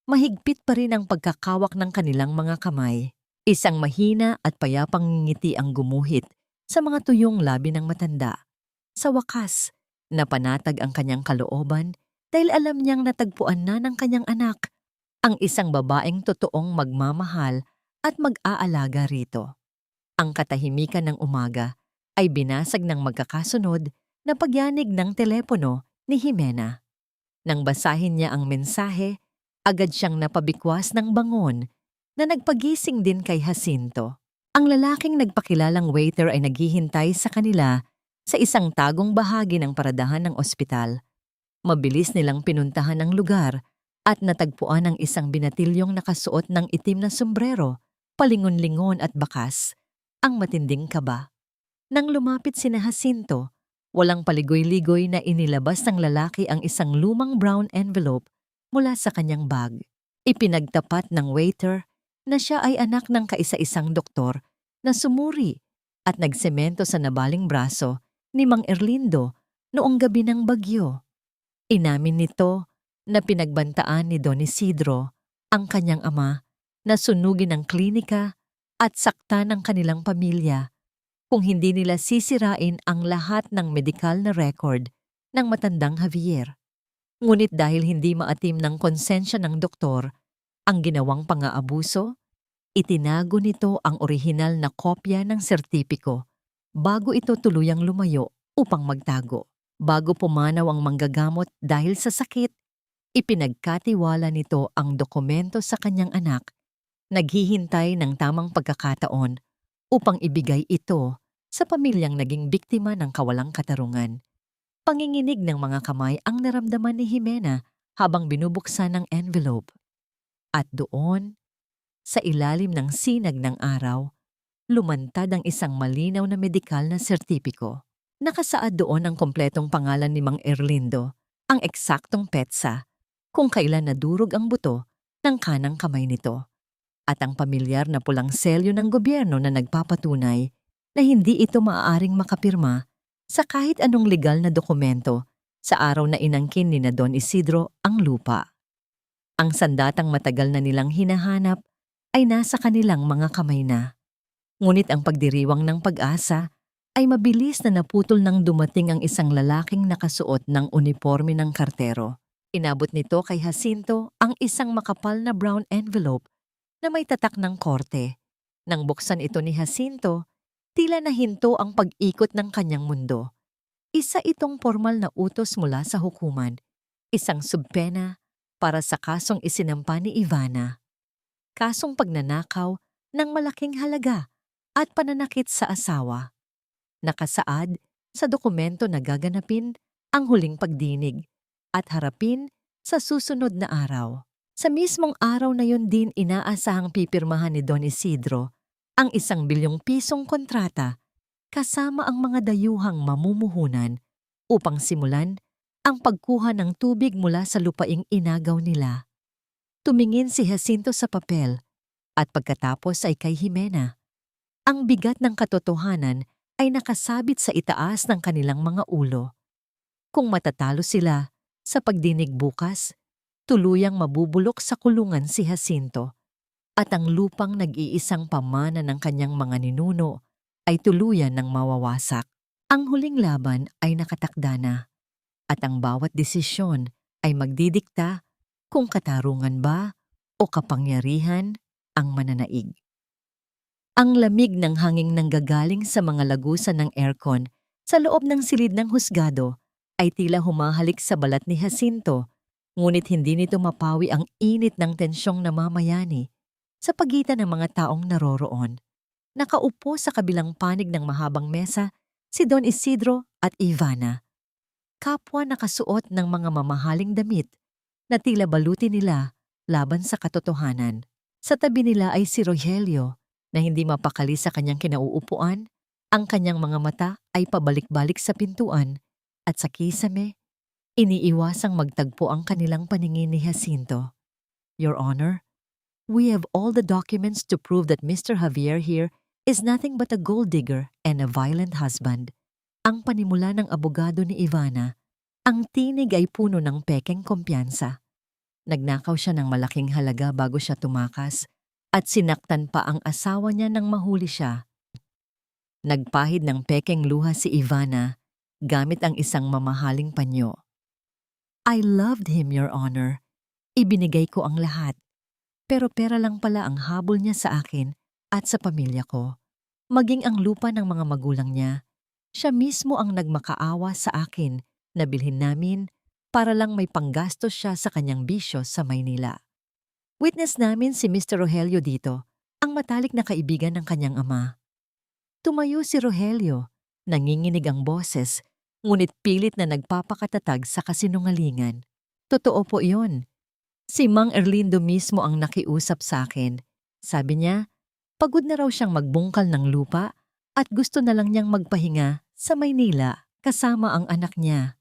Mahigpit pa rin ang pagkakawak ng kanilang mga kamay. Isang mahina at payapang ngiti ang gumuhit sa mga tuyong labi ng matanda. Sa wakas, napanatag ang kanyang kalooban dahil alam niyang natagpuan na ng kanyang anak ang isang babaeng totoong magmamahal at mag-aalaga rito. Ang katahimikan ng umaga ay binasag ng magkakasunod na pagyanig ng telepono ni Jimena. Nang basahin niya ang mensahe, agad siyang napabikwas ng bangon na nagpagising din kay Jacinto. Ang lalaking nagpakilalang waiter ay naghihintay sa kanila sa isang tagong bahagi ng paradahan ng ospital. Mabilis nilang pinuntahan ang lugar at natagpuan ang isang binatilyong nakasuot ng itim na sombrero, palingon-lingon at bakas, ang matinding kaba. Nang lumapit sina Jacinto, walang paligoy-ligoy na inilabas ng lalaki ang isang lumang brown envelope mula sa kanyang bag. Ipinagtapat ng waiter na siya ay anak ng kaisa-isang doktor na sumuri at nagsemento sa nabaling braso ni Mang Erlindo noong gabi ng bagyo. Inamin nito na pinagbantaan ni Don Isidro ang kanyang ama na sunugin ang klinika at sakta ng kanilang pamilya kung hindi nila sisirain ang lahat ng medikal na record ng matandang Javier. Ngunit dahil hindi maatim ng konsensya ng doktor ang ginawang pang-aabuso, itinago nito ang orihinal na kopya ng sertipiko bago ito tuluyang lumayo upang magtago. Bago pumanaw ang manggagamot dahil sa sakit, ipinagkatiwala nito ang dokumento sa kanyang anak, naghihintay ng tamang pagkakataon upang ibigay ito sa pamilyang naging biktima ng kawalang katarungan. Panginginig ng mga kamay ang naramdaman ni Jimena habang binubuksan ang envelope. At doon, sa ilalim ng sinag ng araw, lumantad ang isang malinaw na medikal na sertipiko. Nakasaad doon ang kompletong pangalan ni Mang Erlindo, ang eksaktong petsa, kung kailan nadurog ang buto ng kanang kamay nito, at ang pamilyar na pulang selyo ng gobyerno na nagpapatunay na hindi ito maaaring makapirma sa kahit anong legal na dokumento sa araw na inangkin ni na Don Isidro ang lupa. Ang sandatang matagal na nilang hinahanap ay nasa kanilang mga kamay na. Ngunit ang pagdiriwang ng pag-asa ay mabilis na naputol nang dumating ang isang lalaking nakasuot ng uniforme ng kartero. Inabot nito kay Jacinto ang isang makapal na brown envelope na may tatak ng korte. Nang buksan ito ni Jacinto, tila nahinto ang pag-ikot ng kanyang mundo. Isa itong formal na utos mula sa hukuman, isang subpena para sa kasong isinampa ni Ivana. Kasong pagnanakaw ng malaking halaga at pananakit sa asawa. Nakasaad sa dokumento na gaganapin ang huling pagdinig at harapin sa susunod na araw. Sa mismong araw na yun din inaasahang pipirmahan ni Don Isidro ang 1 bilyong pisong kontrata kasama ang mga dayuhang mamumuhunan upang simulan ang pagkuha ng tubig mula sa lupaing inagaw nila. Tumingin si Jacinto sa papel at pagkatapos ay kay Jimena. Ang bigat ng katotohanan ay nakasabit sa itaas ng kanilang mga ulo. Kung matatalo sila sa pagdinig bukas, tuluyang mabubulok sa kulungan si Jacinto at ang lupang nag-iisang pamana ng kanyang mga ninuno ay tuluyan ng mawawasak. Ang huling laban ay nakatakda na at ang bawat desisyon ay magdidikta kung katarungan ba o kapangyarihan ang mananaig. Ang lamig ng hanging nanggagaling sa mga lagusan ng aircon sa loob ng silid ng husgado ay tila humahalik sa balat ni Jacinto, ngunit hindi nito mapawi ang init ng tensyong namamayani sa pagitan ng mga taong naroroon. Nakaupo sa kabilang panig ng mahabang mesa si Don Isidro at Ivana. Kapwa nakasuot ng mga mamahaling damit na tila baluti nila laban sa katotohanan. Sa tabi nila ay si Rogelio na hindi mapakali sa kanyang kinauupuan, ang kanyang mga mata ay pabalik-balik sa pintuan at sa kisame, iniiwasang magtagpo ang kanilang paningin ni Jacinto. Your Honor, we have all the documents to prove that Mr. Javier here is nothing but a gold digger and a violent husband. Ang panimula ng abogado ni Ivana, ang tinig ay puno ng pekeng kumpiyansa. Nagnakaw siya ng malaking halaga bago siya tumakas at sinaktan pa ang asawa niya nang mahuli siya. Nagpahid ng pekeng luha si Ivana gamit ang isang mamahaling panyo. I loved him, Your Honor. Ibinigay ko ang lahat. Pero pera lang pala ang habol niya sa akin at sa pamilya ko. Maging ang lupa ng mga magulang niya, siya mismo ang nagmakaawa sa akin na bilhin namin para lang may panggastos siya sa kanyang bisyo sa Maynila. Witness namin si Mr. Rogelio dito, ang matalik na kaibigan ng kanyang ama. Tumayo si Rogelio, nanginginig ang boses, ngunit pilit na nagpapakatatag sa kasinungalingan. Totoo po iyon. Si Mang Erlindo mismo ang nakiusap sa akin. Sabi niya, pagod na raw siyang magbungkal ng lupa at gusto na lang niyang magpahinga sa Maynila kasama ang anak niya.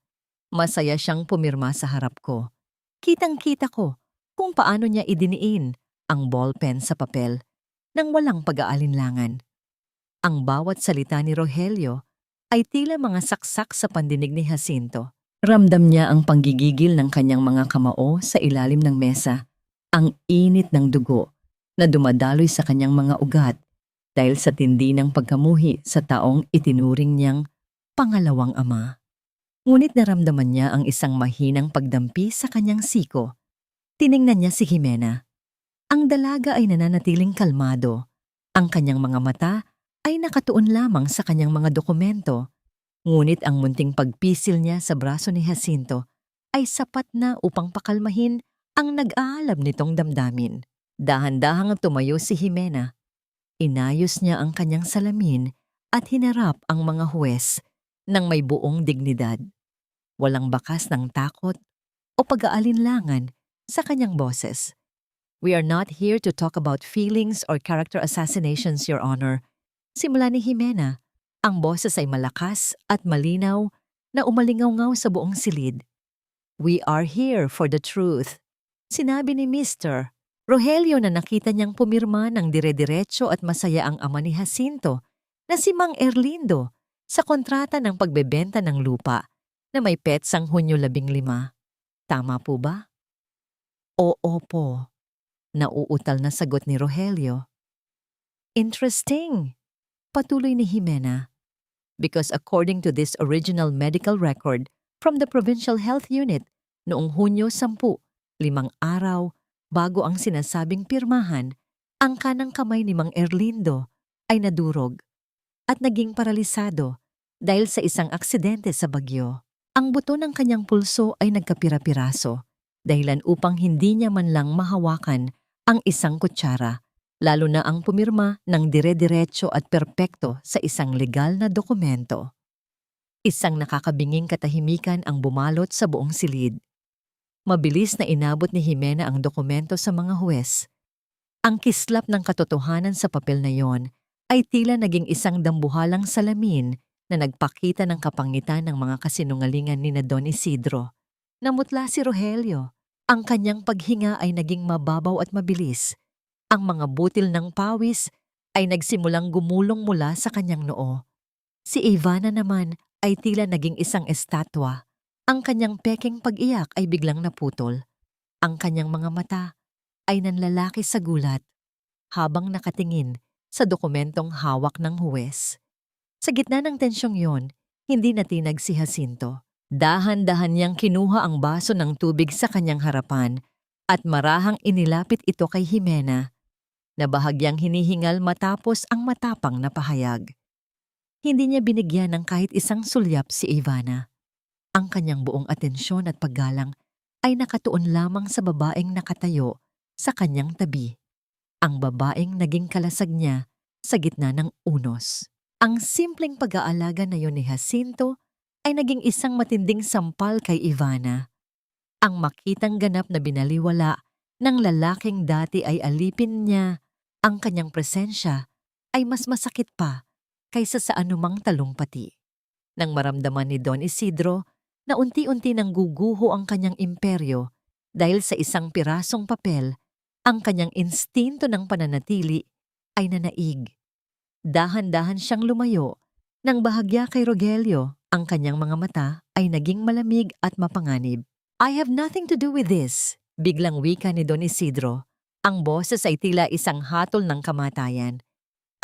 Masaya siyang pumirma sa harap ko. Kitang-kita ko kung paano niya idiniin ang ballpen sa papel nang walang pag-aalinlangan. Ang bawat salita ni Rogelio ay tila mga saksak sa pandinig ni Jacinto. Ramdam niya ang panggigigil ng kanyang mga kamao sa ilalim ng mesa, ang init ng dugo na dumadaloy sa kanyang mga ugat dahil sa tindi ng pagkamuhi sa taong itinuring niyang pangalawang ama. Ngunit naramdaman niya ang isang mahinang pagdampi sa kanyang siko. Tiningnan niya si Jimena. Ang dalaga ay nananatiling kalmado. Ang kanyang mga mata ay nakatuon lamang sa kanyang mga dokumento. Ngunit ang munting pagpisil niya sa braso ni Jacinto ay sapat na upang pakalmahin ang nag-aalab nitong damdamin. Dahan-dahang tumayo si Jimena. Inayos niya ang kanyang salamin at hinarap ang mga huwes ng may buong dignidad. Walang bakas ng takot o pag-aalinlangan sa kanyang boses. We are not here to talk about feelings or character assassinations, Your Honor. Simula ni Jimena, ang boses ay malakas at malinaw na umalingaw-ngaw sa buong silid. We are here for the truth. Sinabi ni Mr. Rogelio na nakita niyang pumirma ng dire-diretso at masaya ang ama ni Jacinto na si Mang Erlindo sa kontrata ng pagbebenta ng lupa na may petsang Hunyo 15. Tama po ba? Oo po, nauutal na sagot ni Rogelio. Interesting, patuloy ni Jimena. Because according to this original medical record from the Provincial Health Unit, noong Hunyo 10, 5 araw bago ang sinasabing pirmahan, ang kanang kamay ni Mang Erlindo ay nadurog at naging paralisado dahil sa isang aksidente sa bagyo. Ang buto ng kanyang pulso ay nagkapira-piraso, dahilan upang hindi niya man lang mahawakan ang isang kutsara, lalo na ang pumirma ng dire-diretso at perpekto sa isang legal na dokumento. Isang nakakabinging katahimikan ang bumalot sa buong silid. Mabilis na inabot ni Jimena ang dokumento sa mga huwes. Ang kislap ng katotohanan sa papel na yon ay tila naging isang dambuhalang salamin na nagpakita ng kapangitan ng mga kasinungalingan ni na Don Isidro. Namutla si Rogelio. Ang kanyang paghinga ay naging mababaw at mabilis. Ang mga butil ng pawis ay nagsimulang gumulong mula sa kanyang noo. Si Ivana naman ay tila naging isang estatwa. Ang kanyang peking pag-iyak ay biglang naputol. Ang kanyang mga mata ay nanlalaki sa gulat habang nakatingin sa dokumentong hawak ng huwes. Sa gitna ng tensyong yon, hindi natinag si Jacinto. Dahan-dahan niyang kinuha ang baso ng tubig sa kanyang harapan at marahang inilapit ito kay Jimena, na bahagyang hinihingal matapos ang matapang na pahayag. Hindi niya binigyan ng kahit isang sulyap si Ivana. Ang kanyang buong atensyon at paggalang ay nakatuon lamang sa babaeng nakatayo sa kanyang tabi. Ang babaeng naging kalasag niya sa gitna ng unos. Ang simpleng pag-aalaga na yun ni Jacinto ay naging isang matinding sampal kay Ivana. Ang makitang ganap na binaliwala ng lalaking dati ay alipin niya, ang kanyang presensya ay mas masakit pa kaysa sa anumang talumpati. Nang maramdaman ni Don Isidro na unti-unti nang guguho ang kanyang imperyo dahil sa isang pirasong papel, ang kanyang instinto ng pananatili ay nanaig. Dahan-dahan siyang lumayo nang bahagya kay Rogelio. Ang kanyang mga mata ay naging malamig at mapanganib. "I have nothing to do with this," biglang wika ni Don Isidro. Ang boses ay tila isang hatol ng kamatayan.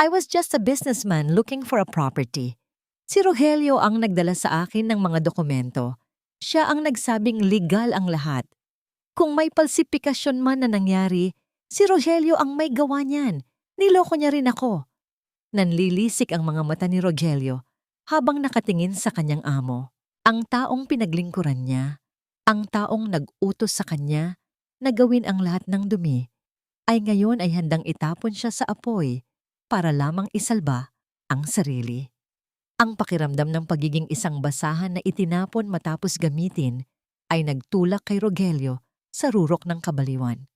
"I was just a businessman looking for a property. Si Rogelio ang nagdala sa akin ng mga dokumento. Siya ang nagsabing legal ang lahat. Kung may falsifikasyon man na nangyari, si Rogelio ang may gawa niyan. Niloko niya rin ako." Nanlilisik ang mga mata ni Rogelio habang nakatingin sa kanyang amo. Ang taong pinaglingkuran niya, ang taong nag-utos sa kanya na gawin ang lahat ng dumi, ay ngayon ay handang itapon siya sa apoy para lamang isalba ang sarili. Ang pakiramdam ng pagiging isang basahan na itinapon matapos gamitin ay nagtulak kay Rogelio sa rurok ng kabaliwan.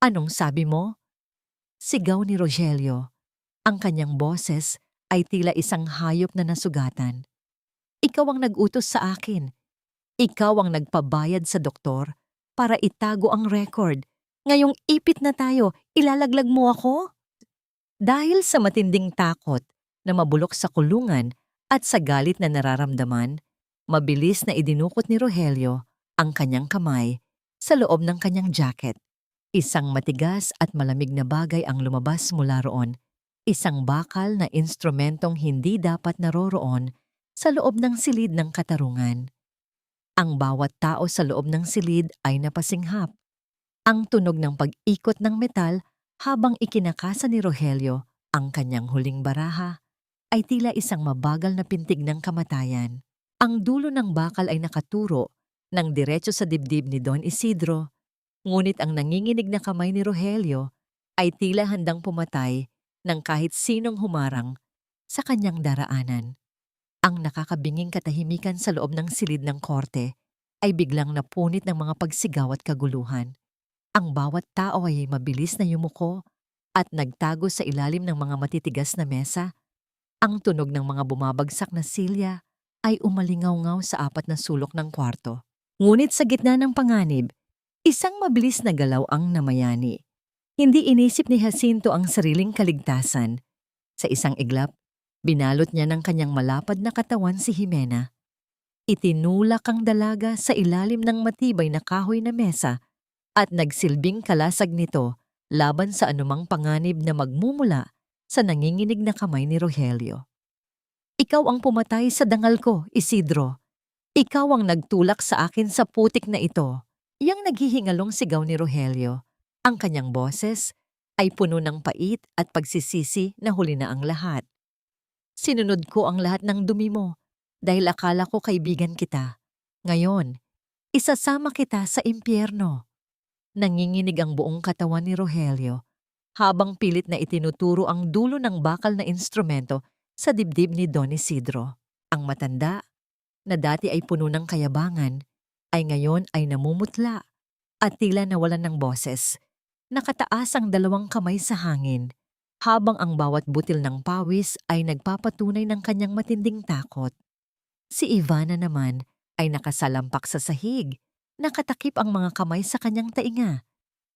"Anong sabi mo?" Sigaw ni Rogelio. Ang kanyang boses ay tila isang hayop na nasugatan. "Ikaw ang nag-utos sa akin. Ikaw ang nagpabayad sa doktor para itago ang record. Ngayong ipit na tayo, ilalaglag mo ako?" Dahil sa matinding takot na mabulok sa kulungan at sa galit na nararamdaman, mabilis na idinukot ni Rogelio ang kanyang kamay sa loob ng kanyang jacket. Isang matigas at malamig na bagay ang lumabas mula roon. Isang bakal na instrumentong hindi dapat naroroon sa loob ng silid ng katarungan. Ang bawat tao sa loob ng silid ay napasinghap. Ang tunog ng pag-ikot ng metal habang ikinakasa ni Rogelio ang kanyang huling baraha ay tila isang mabagal na pintig ng kamatayan. Ang dulo ng bakal ay nakaturo ng diretso sa dibdib ni Don Isidro, ngunit ang nanginginig na kamay ni Rogelio ay tila handang pumatay ng kahit sinong humarang sa kanyang daraanan. Ang nakakabinging katahimikan sa loob ng silid ng korte ay biglang napunit ng mga pagsigaw at kaguluhan. Ang bawat tao ay mabilis na yumuko at nagtago sa ilalim ng mga matitigas na mesa. Ang tunog ng mga bumabagsak na silya ay umalingaw-ngaw sa apat na sulok ng kwarto. Ngunit sa gitna ng panganib, isang mabilis na galaw ang namayani. Hindi inisip ni Jacinto ang sariling kaligtasan. Sa isang iglap, binalot niya ng kanyang malapad na katawan si Jimena. Itinulak ang dalaga sa ilalim ng matibay na kahoy na mesa at nagsilbing kalasag nito laban sa anumang panganib na magmumula sa nanginginig na kamay ni Rogelio. "Ikaw ang pumatay sa dangal ko, Isidro. Ikaw ang nagtulak sa akin sa putik na ito." Yang naghihingalong sigaw ni Rogelio. Ang kanyang boses ay puno ng pait at pagsisisi na huli na ang lahat. "Sinunod ko ang lahat ng dumi mo dahil akala ko kaibigan kita. Ngayon, isasama kita sa impyerno." Nanginginig ang buong katawan ni Rogelio habang pilit na itinuturo ang dulo ng bakal na instrumento sa dibdib ni Don Isidro. Ang matanda, na dati ay puno ng kayabangan, ay ngayon ay namumutla at tila nawalan ng boses. Nakataas ang dalawang kamay sa hangin habang ang bawat butil ng pawis ay nagpapatunay ng kanyang matinding takot. Si Ivana naman ay nakasalampak sa sahig, nakatakip ang mga kamay sa kanyang tainga,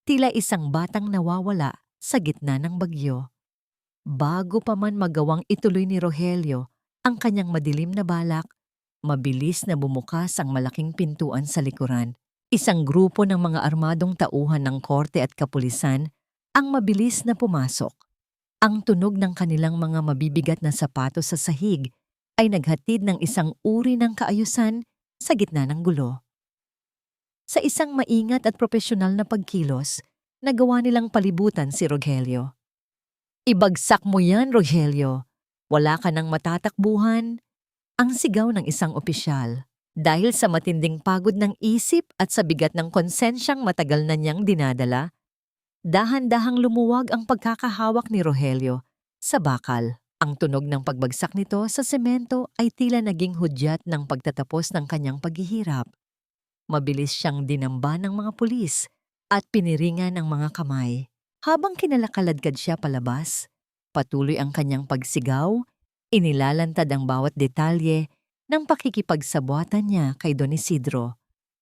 tila isang batang nawawala sa gitna ng bagyo. Bago pa man magawang ituloy ni Rogelio ang kanyang madilim na balak, mabilis na bumukas ang malaking pintuan sa likuran. Isang grupo ng mga armadong tauhan ng korte at kapulisan ang mabilis na pumasok. Ang tunog ng kanilang mga mabibigat na sapatos sa sahig ay naghatid ng isang uri ng kaayusan sa gitna ng gulo. Sa isang maingat at propesyonal na pagkilos, nagawa nilang palibutan si Rogelio. "Ibagsak mo yan, Rogelio. Wala ka nang matatakbuhan," ang sigaw ng isang opisyal. Dahil sa matinding pagod ng isip at sa bigat ng konsensyang matagal na niyang dinadala, dahan-dahang lumuwag ang pagkakahawak ni Rogelio sa bakal. Ang tunog ng pagbagsak nito sa semento ay tila naging hudyat ng pagtatapos ng kanyang paghihirap. Mabilis siyang dinamba ng mga pulis at piniringan ang mga kamay. Habang kinalakaladkad siya palabas, patuloy ang kanyang pagsigaw, inilalantad ang bawat detalye ng pakikipagsabuatan niya kay Don Isidro,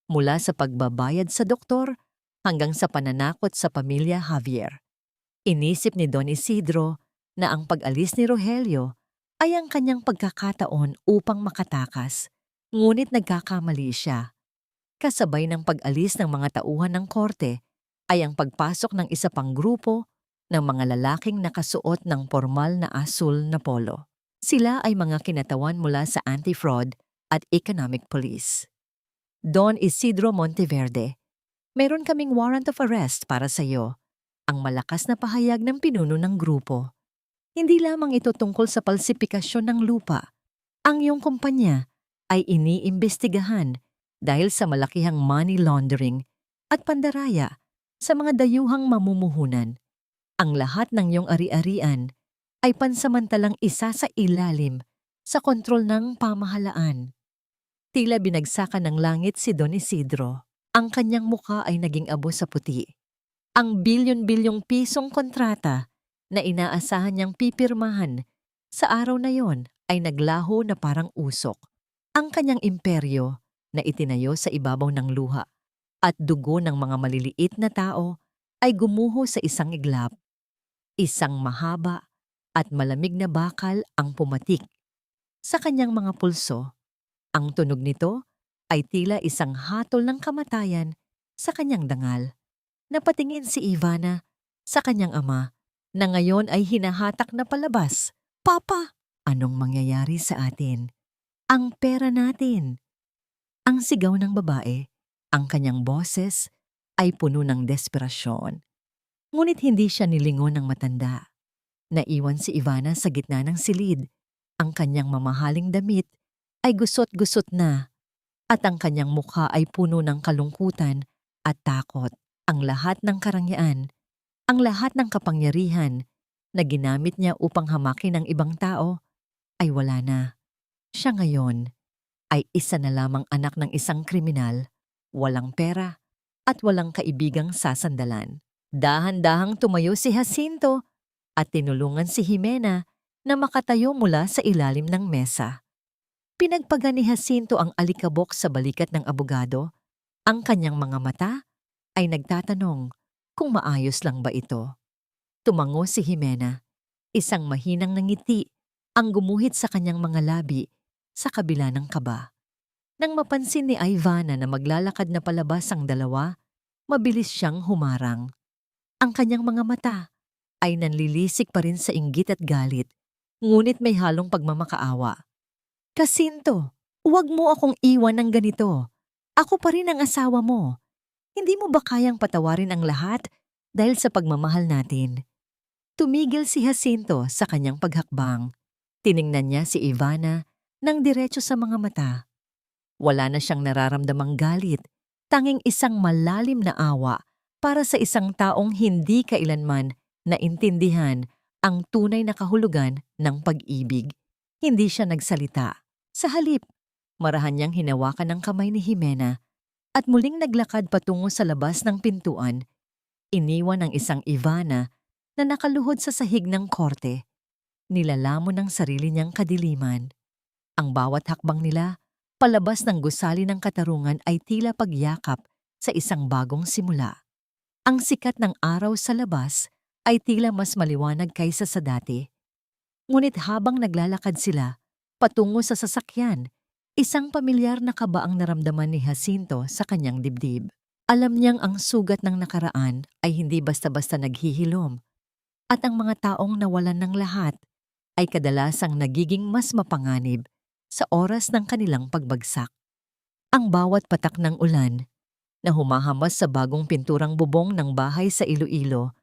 mula sa pagbabayad sa doktor hanggang sa pananakot sa pamilya Javier. Inisip ni Don Isidro na ang pag-alis ni Rogelio ay ang kanyang pagkakataon upang makatakas, ngunit nagkakamali siya. Kasabay ng pag-alis ng mga tauhan ng korte ay ang pagpasok ng isa pang grupo ng mga lalaking nakasuot ng pormal na asul na polo. Sila ay mga kinatawan mula sa Anti-Fraud at Economic Police. "Don Isidro Monteverde, meron kaming warrant of arrest para sa iyo," ang malakas na pahayag ng pinuno ng grupo. Hindi lamang ito tungkol sa palsipikasyon ng lupa. Ang iyong kumpanya ay iniimbestigahan dahil sa malakihang money laundering at pandaraya sa mga dayuhang mamumuhunan. Ang lahat ng iyong ari-arian ay pansamantalang isa sa ilalim sa kontrol ng pamahalaan. Tila binagsakan ng langit si Don Isidro. Ang kanyang muka ay naging abo sa puti. Ang bilyon-bilyong pisong kontrata na inaasahan niyang pipirmahan sa araw na yon ay naglaho na parang usok. Ang kanyang imperyo na itinayo sa ibabaw ng luha at dugo ng mga maliliit na tao ay gumuho sa isang iglap. Isang mahaba at malamig na bakal ang pumatik sa kanyang mga pulso. Ang tunog nito ay tila isang hatol ng kamatayan sa kanyang dangal. Napatingin si Ivana sa kanyang ama na ngayon ay hinahatak na palabas. "Papa, anong mangyayari sa atin? Ang pera natin!" Ang sigaw ng babae, ang kanyang boses ay puno ng desperasyon. Ngunit hindi siya nilingon ng matanda. Naiwan si Ivana sa gitna ng silid. Ang kanyang mamahaling damit ay gusot-gusot na at ang kanyang mukha ay puno ng kalungkutan at takot. Ang lahat ng karangyaan, ang lahat ng kapangyarihan na ginamit niya upang hamakin ang ibang tao ay wala na. Siya ngayon ay isa na lamang anak ng isang kriminal, walang pera at walang kaibigang sasandalan. Dahan-dahang tumayo si Jacinto at tinulungan si Jimena na makatayo mula sa ilalim ng mesa. Pinagpaga ni Jacinto ang alikabok sa balikat ng abogado. Ang kanyang mga mata ay nagtatanong kung maayos lang ba ito. Tumango si Jimena, isang mahinang ngiti ang gumuhit sa kanyang mga labi sa kabila ng kaba. Nang mapansin ni Ivana na maglalakad na palabas ang dalawa, mabilis siyang humarang. Ang kanyang mga mata ay nanlilisik pa rin sa inggit at galit, ngunit may halong pagmamakaawa. "Jacinto, huwag mo akong iwan ng ganito. Ako pa rin ang asawa mo. Hindi mo ba kayang patawarin ang lahat dahil sa pagmamahal natin?" Tumigil si Jacinto sa kanyang paghakbang. Tiningnan niya si Ivana ng diretso sa mga mata. Wala na siyang nararamdamang galit, tanging isang malalim na awa para sa isang taong hindi kailanman naintindihan ang tunay na kahulugan ng pag-ibig. Hindi siya nagsalita. Sa halip, marahan niyang hinawakan ang kamay ni Jimena at muling naglakad patungo sa labas ng pintuan. Iniwan ang isang Ivana na nakaluhod sa sahig ng korte. Nilalamon ng sarili niyang kadiliman. Ang bawat hakbang nila, palabas ng gusali ng katarungan ay tila pagyakap sa isang bagong simula. Ang sikat ng araw sa labas ay tila mas maliwanag kaysa sa dati. Ngunit habang naglalakad sila, patungo sa sasakyan, isang pamilyar na kaba ang naramdaman ni Jacinto sa kanyang dibdib. Alam niyang ang sugat ng nakaraan ay hindi basta-basta naghihilom, at ang mga taong nawalan ng lahat ay kadalasang nagiging mas mapanganib sa oras ng kanilang pagbagsak. Ang bawat patak ng ulan na humahamas sa bagong pinturang bubong ng bahay sa Iloilo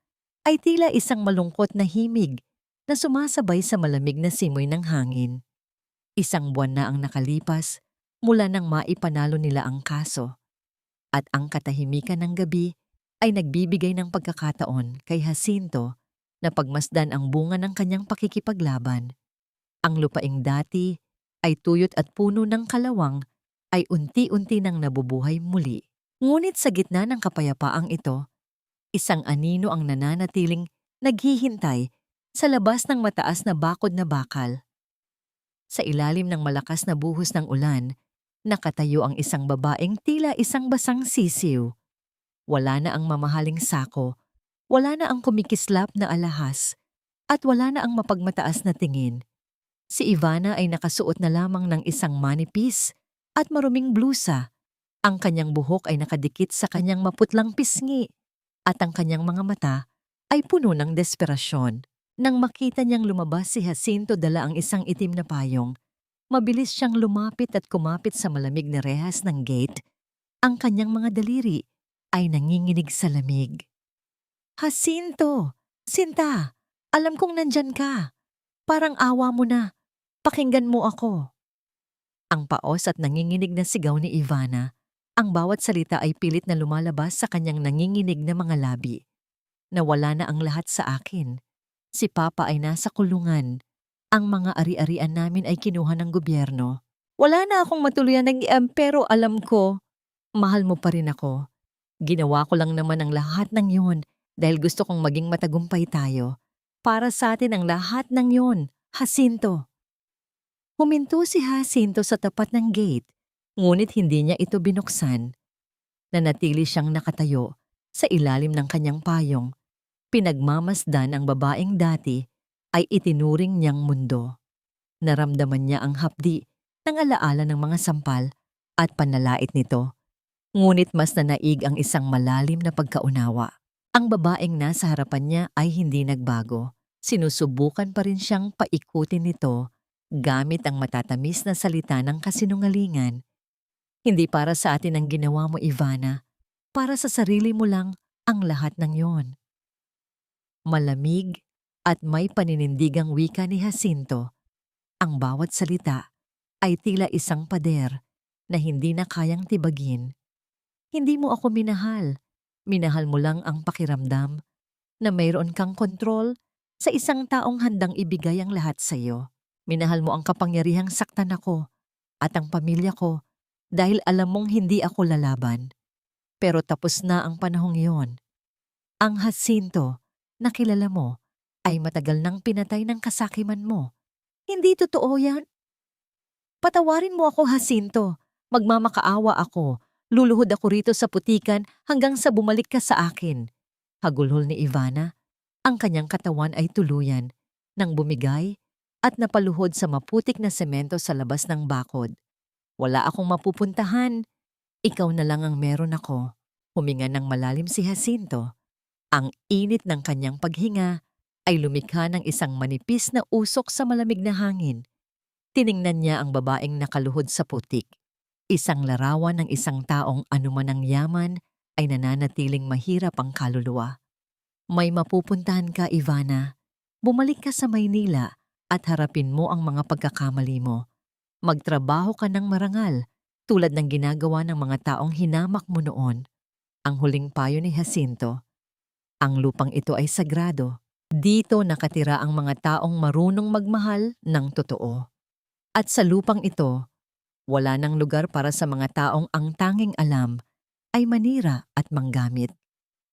ay tila isang malungkot na himig na sumasabay sa malamig na simoy ng hangin. Isang buwan na ang nakalipas mula nang maipanalo nila ang kaso, at ang katahimikan ng gabi ay nagbibigay ng pagkakataon kay Jacinto na pagmasdan ang bunga ng kanyang pakikipaglaban. Ang lupaing dati ay tuyot at puno ng kalawang ay unti-unti nang nabubuhay muli. Ngunit sa gitna ng kapayapaang ito, isang anino ang nananatiling naghihintay sa labas ng mataas na bakod na bakal. Sa ilalim ng malakas na buhos ng ulan, nakatayo ang isang babaeng tila isang basang sisiw. Wala na ang mamahaling sako, wala na ang kumikislap na alahas, at wala na ang mapagmataas na tingin. Si Ivana ay nakasuot na lamang ng isang manipis at maruming blusa. Ang kanyang buhok ay nakadikit sa kanyang maputlang pisngi, at ang kanyang mga mata ay puno ng desperasyon. Nang makita niyang lumabas si Jacinto dala ang isang itim na payong, mabilis siyang lumapit at kumapit sa malamig na rehas ng gate. Ang kanyang mga daliri ay nanginginig sa lamig. "Jacinto! Sinta! Alam kong nandyan ka. Parang awa mo na. Pakinggan mo ako." Ang paos at nanginginig na sigaw ni Ivana. Ang bawat salita ay pilit na lumalabas sa kanyang nanginginig na mga labi. "Nawala na ang lahat sa akin. Si Papa ay nasa kulungan. Ang mga ari-arian namin ay kinuha ng gobyerno. Wala na akong matuluyan pero alam ko, mahal mo pa rin ako. Ginawa ko lang naman ang lahat ng yun dahil gusto kong maging matagumpay tayo. Para sa atin ang lahat ng yun, Jacinto." Huminto si Jacinto sa tapat ng gate, ngunit hindi niya ito binuksan. Nanatili siyang nakatayo sa ilalim ng kanyang payong. Pinagmamasdan ang babaeng dati ay itinuring niyang mundo. Naramdaman niya ang hapdi ng alaala ng mga sampal at panlalait nito. Ngunit mas nanaig ang isang malalim na pagkaunawa. Ang babaeng nasa harapan niya ay hindi nagbago. Sinusubukan pa rin siyang paikutin nito gamit ang matatamis na salita ng kasinungalingan. "Hindi para sa atin ang ginawa mo, Ivana. Para sa sarili mo lang ang lahat ng yon." Malamig at may paninindigang wika ni Jacinto. Ang bawat salita ay tila isang pader na hindi na kayang tibagin. "Hindi mo ako minahal. Minahal mo lang ang pakiramdam na mayroon kang kontrol sa isang taong handang ibigay ang lahat sa iyo. Minahal mo ang kapangyarihang saktan ako at ang pamilya ko dahil alam mong hindi ako lalaban. Pero tapos na ang panahong iyon. Ang Jacinto na kilala mo ay matagal nang pinatay ng kasakiman mo. Hindi totoo yan. Patawarin mo ako, Jacinto. Magmamakaawa ako. Luluhod ako rito sa putikan hanggang sa bumalik ka sa akin." Hagulhol ni Ivana. Ang kanyang katawan ay tuluyan nang bumigay at napaluhod sa maputik na semento sa labas ng bakod. "Wala akong mapupuntahan. Ikaw na lang ang meron ako." Huminga ng malalim si Jacinto. Ang init ng kanyang paghinga ay lumikha ng isang manipis na usok sa malamig na hangin. Tiningnan niya ang babaeng nakaluhod sa putik. Isang larawan ng isang taong anuman ang yaman ay nananatiling mahirap ang kaluluwa. "May mapupuntahan ka, Ivana. Bumalik ka sa Maynila at harapin mo ang mga pagkakamali mo. Magtrabaho ka ng marangal tulad ng ginagawa ng mga taong hinamak mo noon." Ang huling payo ni Jacinto. Ang lupang ito ay sagrado. Dito nakatira ang mga taong marunong magmahal ng totoo. At sa lupang ito, wala nang lugar para sa mga taong ang tanging alam ay manira at manggamit.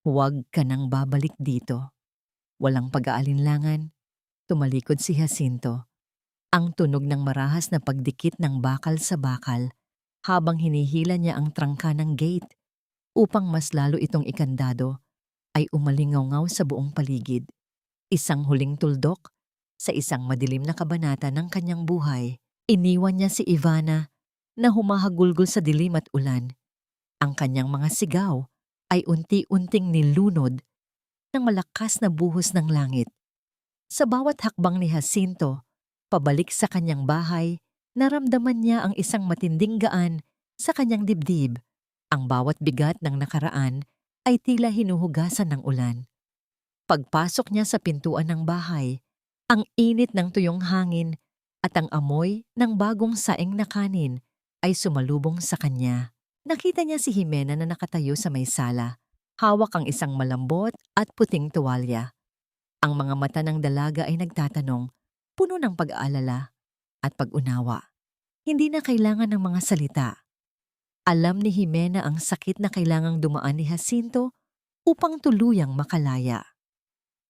Huwag ka nang babalik dito. Walang pag-aalinlangan, tumalikod si Jacinto. Ang tunog ng marahas na pagdikit ng bakal sa bakal habang hinihila niya ang trangka ng gate upang mas lalo itong ikandado ay umalingaw sa buong paligid. Isang huling tuldok sa isang madilim na kabanata ng kanyang buhay. Iniwan niya si Ivana na humahagulgol sa dilim at ulan. Ang kanyang mga sigaw ay unti-unting nilunod ng malakas na buhos ng langit. Sa bawat hakbang ni Jacinto, pabalik sa kanyang bahay, naramdaman niya ang isang matinding gaan sa kanyang dibdib. Ang bawat bigat ng nakaraan ay tila hinuhugasan ng ulan. Pagpasok niya sa pintuan ng bahay, ang init ng tuyong hangin at ang amoy ng bagong saing na kanin ay sumalubong sa kanya. Nakita niya si Jimena na nakatayo sa may sala, hawak ang isang malambot at puting tuwalya. Ang mga mata ng dalaga ay nagtatanong, puno ng pag-aalala at pag-unawa. Hindi na kailangan ng mga salita. Alam ni Jimena ang sakit na kailangang dumaan ni Jacinto upang tuluyang makalaya.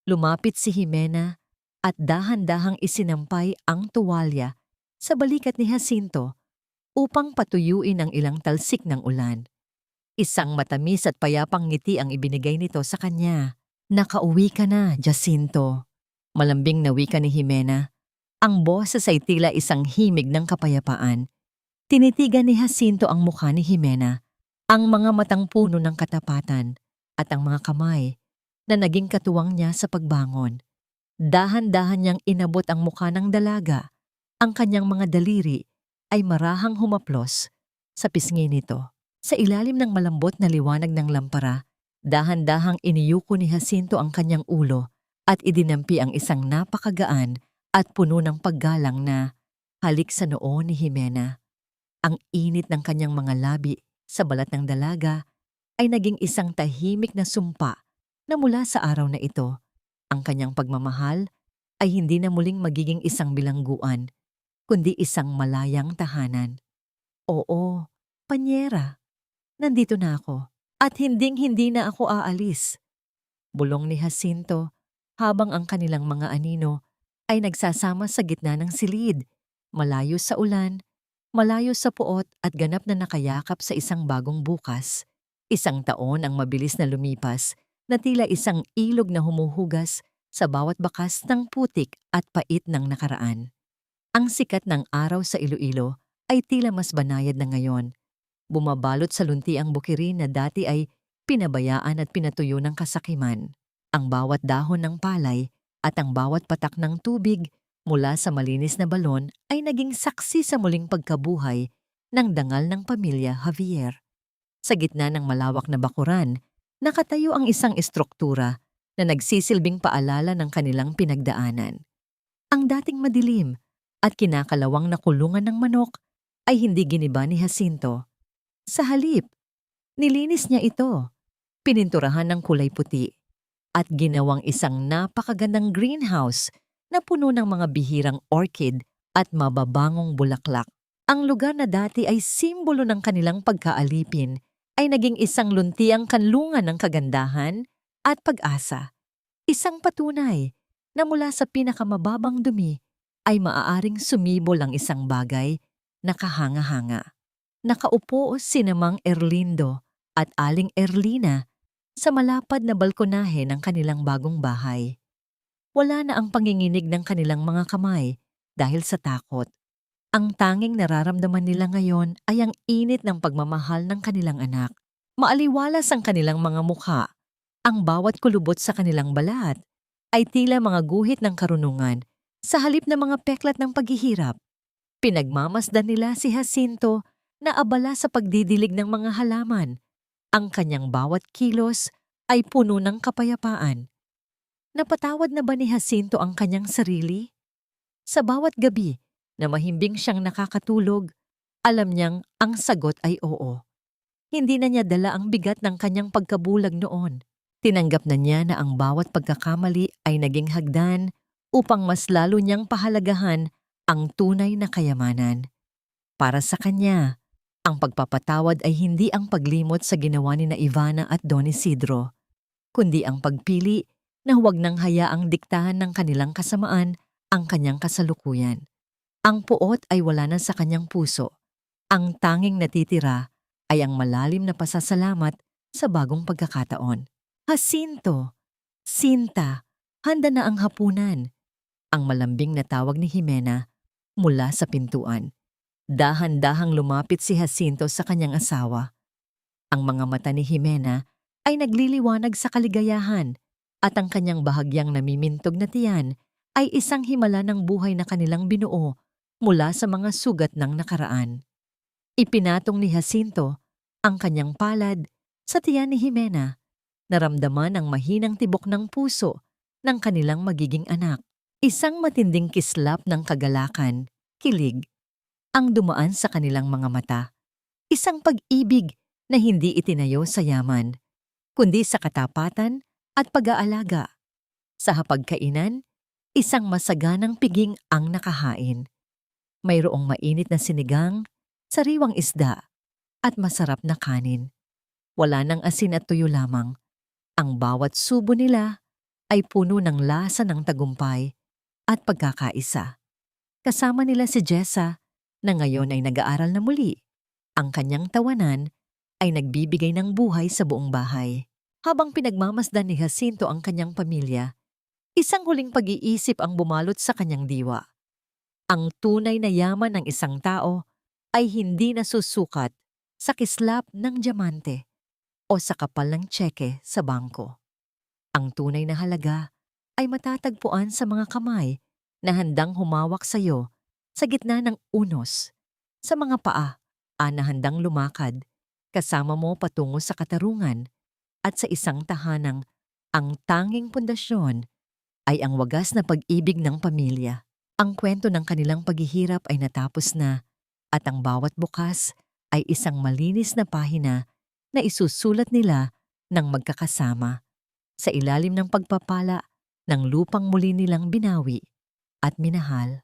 Lumapit si Jimena at dahan-dahang isinampay ang tuwalya sa balikat ni Jacinto upang patuyuin ang ilang talsik ng ulan. Isang matamis at payapang ngiti ang ibinigay nito sa kanya. Nakauwi ka na, Jacinto. Malambing na wika ni Jimena. Ang boses ay tila isang himig ng kapayapaan. Tinitigan ni Jacinto ang mukha ni Jimena, ang mga matang puno ng katapatan at ang mga kamay na naging katuwang niya sa pagbangon. Dahan-dahan niyang inabot ang mukha ng dalaga. Ang kanyang mga daliri ay marahang humaplos sa pisngi nito. Sa ilalim ng malambot na liwanag ng lampara, dahan-dahang iniyuko ni Jacinto ang kanyang ulo at idinampi ang isang napakagaan at puno ng paggalang na halik sa noo ni Jimena. Ang init ng kanyang mga labi sa balat ng dalaga ay naging isang tahimik na sumpa na mula sa araw na ito, ang kanyang pagmamahal ay hindi na muling magiging isang bilangguan, kundi isang malayang tahanan. Oo, Panyera, nandito na ako. At hinding-hindi na ako aalis. Bulong ni Jacinto habang ang kanilang mga anino ay nagsasama sa gitna ng silid, malayo sa ulan, malayo sa puot at ganap na nakayakap sa isang bagong bukas. Isang taon ang mabilis na lumipas na tila isang ilog na humuhugas sa bawat bakas ng putik at pait ng nakaraan. Ang sikat ng araw sa Iloilo ay tila mas banayad na ngayon. Bumabalot sa lunti ang bukirin na dati ay pinabayaan at pinatuyo ng kasakiman. Ang bawat dahon ng palay at ang bawat patak ng tubig mula sa malinis na balon ay naging saksi sa muling pagkabuhay ng dangal ng pamilya Javier. Sa gitna ng malawak na bakuran, nakatayo ang isang estruktura na nagsisilbing paalala ng kanilang pinagdaanan. Ang dating madilim at kinakalawang na kulungan ng manok ay hindi giniba ni Jacinto. Sa halip, nilinis niya ito, pininturahan ng kulay puti, at ginawang isang napakagandang greenhouse na puno ng mga bihirang orchid at mababangong bulaklak. Ang lugar na dati ay simbolo ng kanilang pagkaalipin ay naging isang luntiang kanlungan ng kagandahan at pag-asa. Isang patunay na mula sa pinakamababang dumi ay maaaring sumibol ang isang bagay na kahanga-hanga. Nakaupo sina Mang Erlindo at Aling Erlina sa malapad na balkonahe ng kanilang bagong bahay. Wala na ang panginginig ng kanilang mga kamay dahil sa takot. Ang tanging nararamdaman nila ngayon ay ang init ng pagmamahal ng kanilang anak. Maaliwalas ang kanilang mga mukha. Ang bawat kulubot sa kanilang balat ay tila mga guhit ng karunungan sa halip na mga peklat ng paghihirap. Pinagmamasdan nila si Jacinto na abala sa pagdidilig ng mga halaman. Ang kanyang bawat kilos ay puno ng kapayapaan. Napatawad na ba ni Jacinto ang kanyang sarili? Sa bawat gabi na mahimbing siyang nakakatulog, alam niyang ang sagot ay oo. Hindi na niya dala ang bigat ng kanyang pagkabulag noon. Tinanggap na niya na ang bawat pagkakamali ay naging hagdan upang mas lalo niyang pahalagahan ang tunay na kayamanan. Para sa kanya, ang pagpapatawad ay hindi ang paglimot sa ginawa ni na Ivana at Don Isidro, kundi ang pagpili na huwag nang hayaang diktahan ng kanilang kasamaan ang kanyang kasalukuyan. Ang puot ay wala na sa kanyang puso. Ang tanging natitira ay ang malalim na pasasalamat sa bagong pagkakataon. Jacinto, Sinta, handa na ang hapunan. Ang malambing na tawag ni Jimena mula sa pintuan. Dahan-dahang lumapit si Jacinto sa kanyang asawa. Ang mga mata ni Jimena ay nagliliwanag sa kaligayahan at ang kanyang bahagyang namimintog na tiyan ay isang himala ng buhay na kanilang binuo mula sa mga sugat ng nakaraan. Ipinatong ni Jacinto ang kanyang palad sa tiyan ni Jimena. Naramdaman ang mahinang tibok ng puso ng kanilang magiging anak. Isang matinding kislap ng kagalakan, kilig, ang dumaan sa kanilang mga mata. Isang pag-ibig na hindi itinayo sa yaman, kundi sa katapatan at pag-aalaga. Sa hapagkainan, isang masaganang piging ang nakahain. Mayroong mainit na sinigang, sariwang isda, at masarap na kanin. Wala nang asin at tuyo lamang. Ang bawat subo nila ay puno ng lasa ng tagumpay at pagkakaisa. Kasama nila si Jessa na ngayon ay nag-aaral na muli. Ang kanyang tawanan ay nagbibigay ng buhay sa buong bahay. Habang pinagmamasdan ni Jacinto ang kanyang pamilya, isang huling pag-iisip ang bumalot sa kanyang diwa. Ang tunay na yaman ng isang tao ay hindi nasusukat sa kislap ng diamante o sa kapal ng tseke sa bangko. Ang tunay na halaga ay matatagpuan sa mga kamay na handang humawak sa iyo sa gitna ng unos, sa mga paa na handang lumakad kasama mo patungo sa katarungan, at sa isang tahanang ang tanging pundasyon ay ang wagas na pag-ibig ng pamilya. Ang kwento ng kanilang paghihirap ay natapos na at ang bawat bukas ay isang malinis na pahina na isusulat nila ng magkakasama sa ilalim ng pagpapala ng lupang muli nilang binawi at minahal.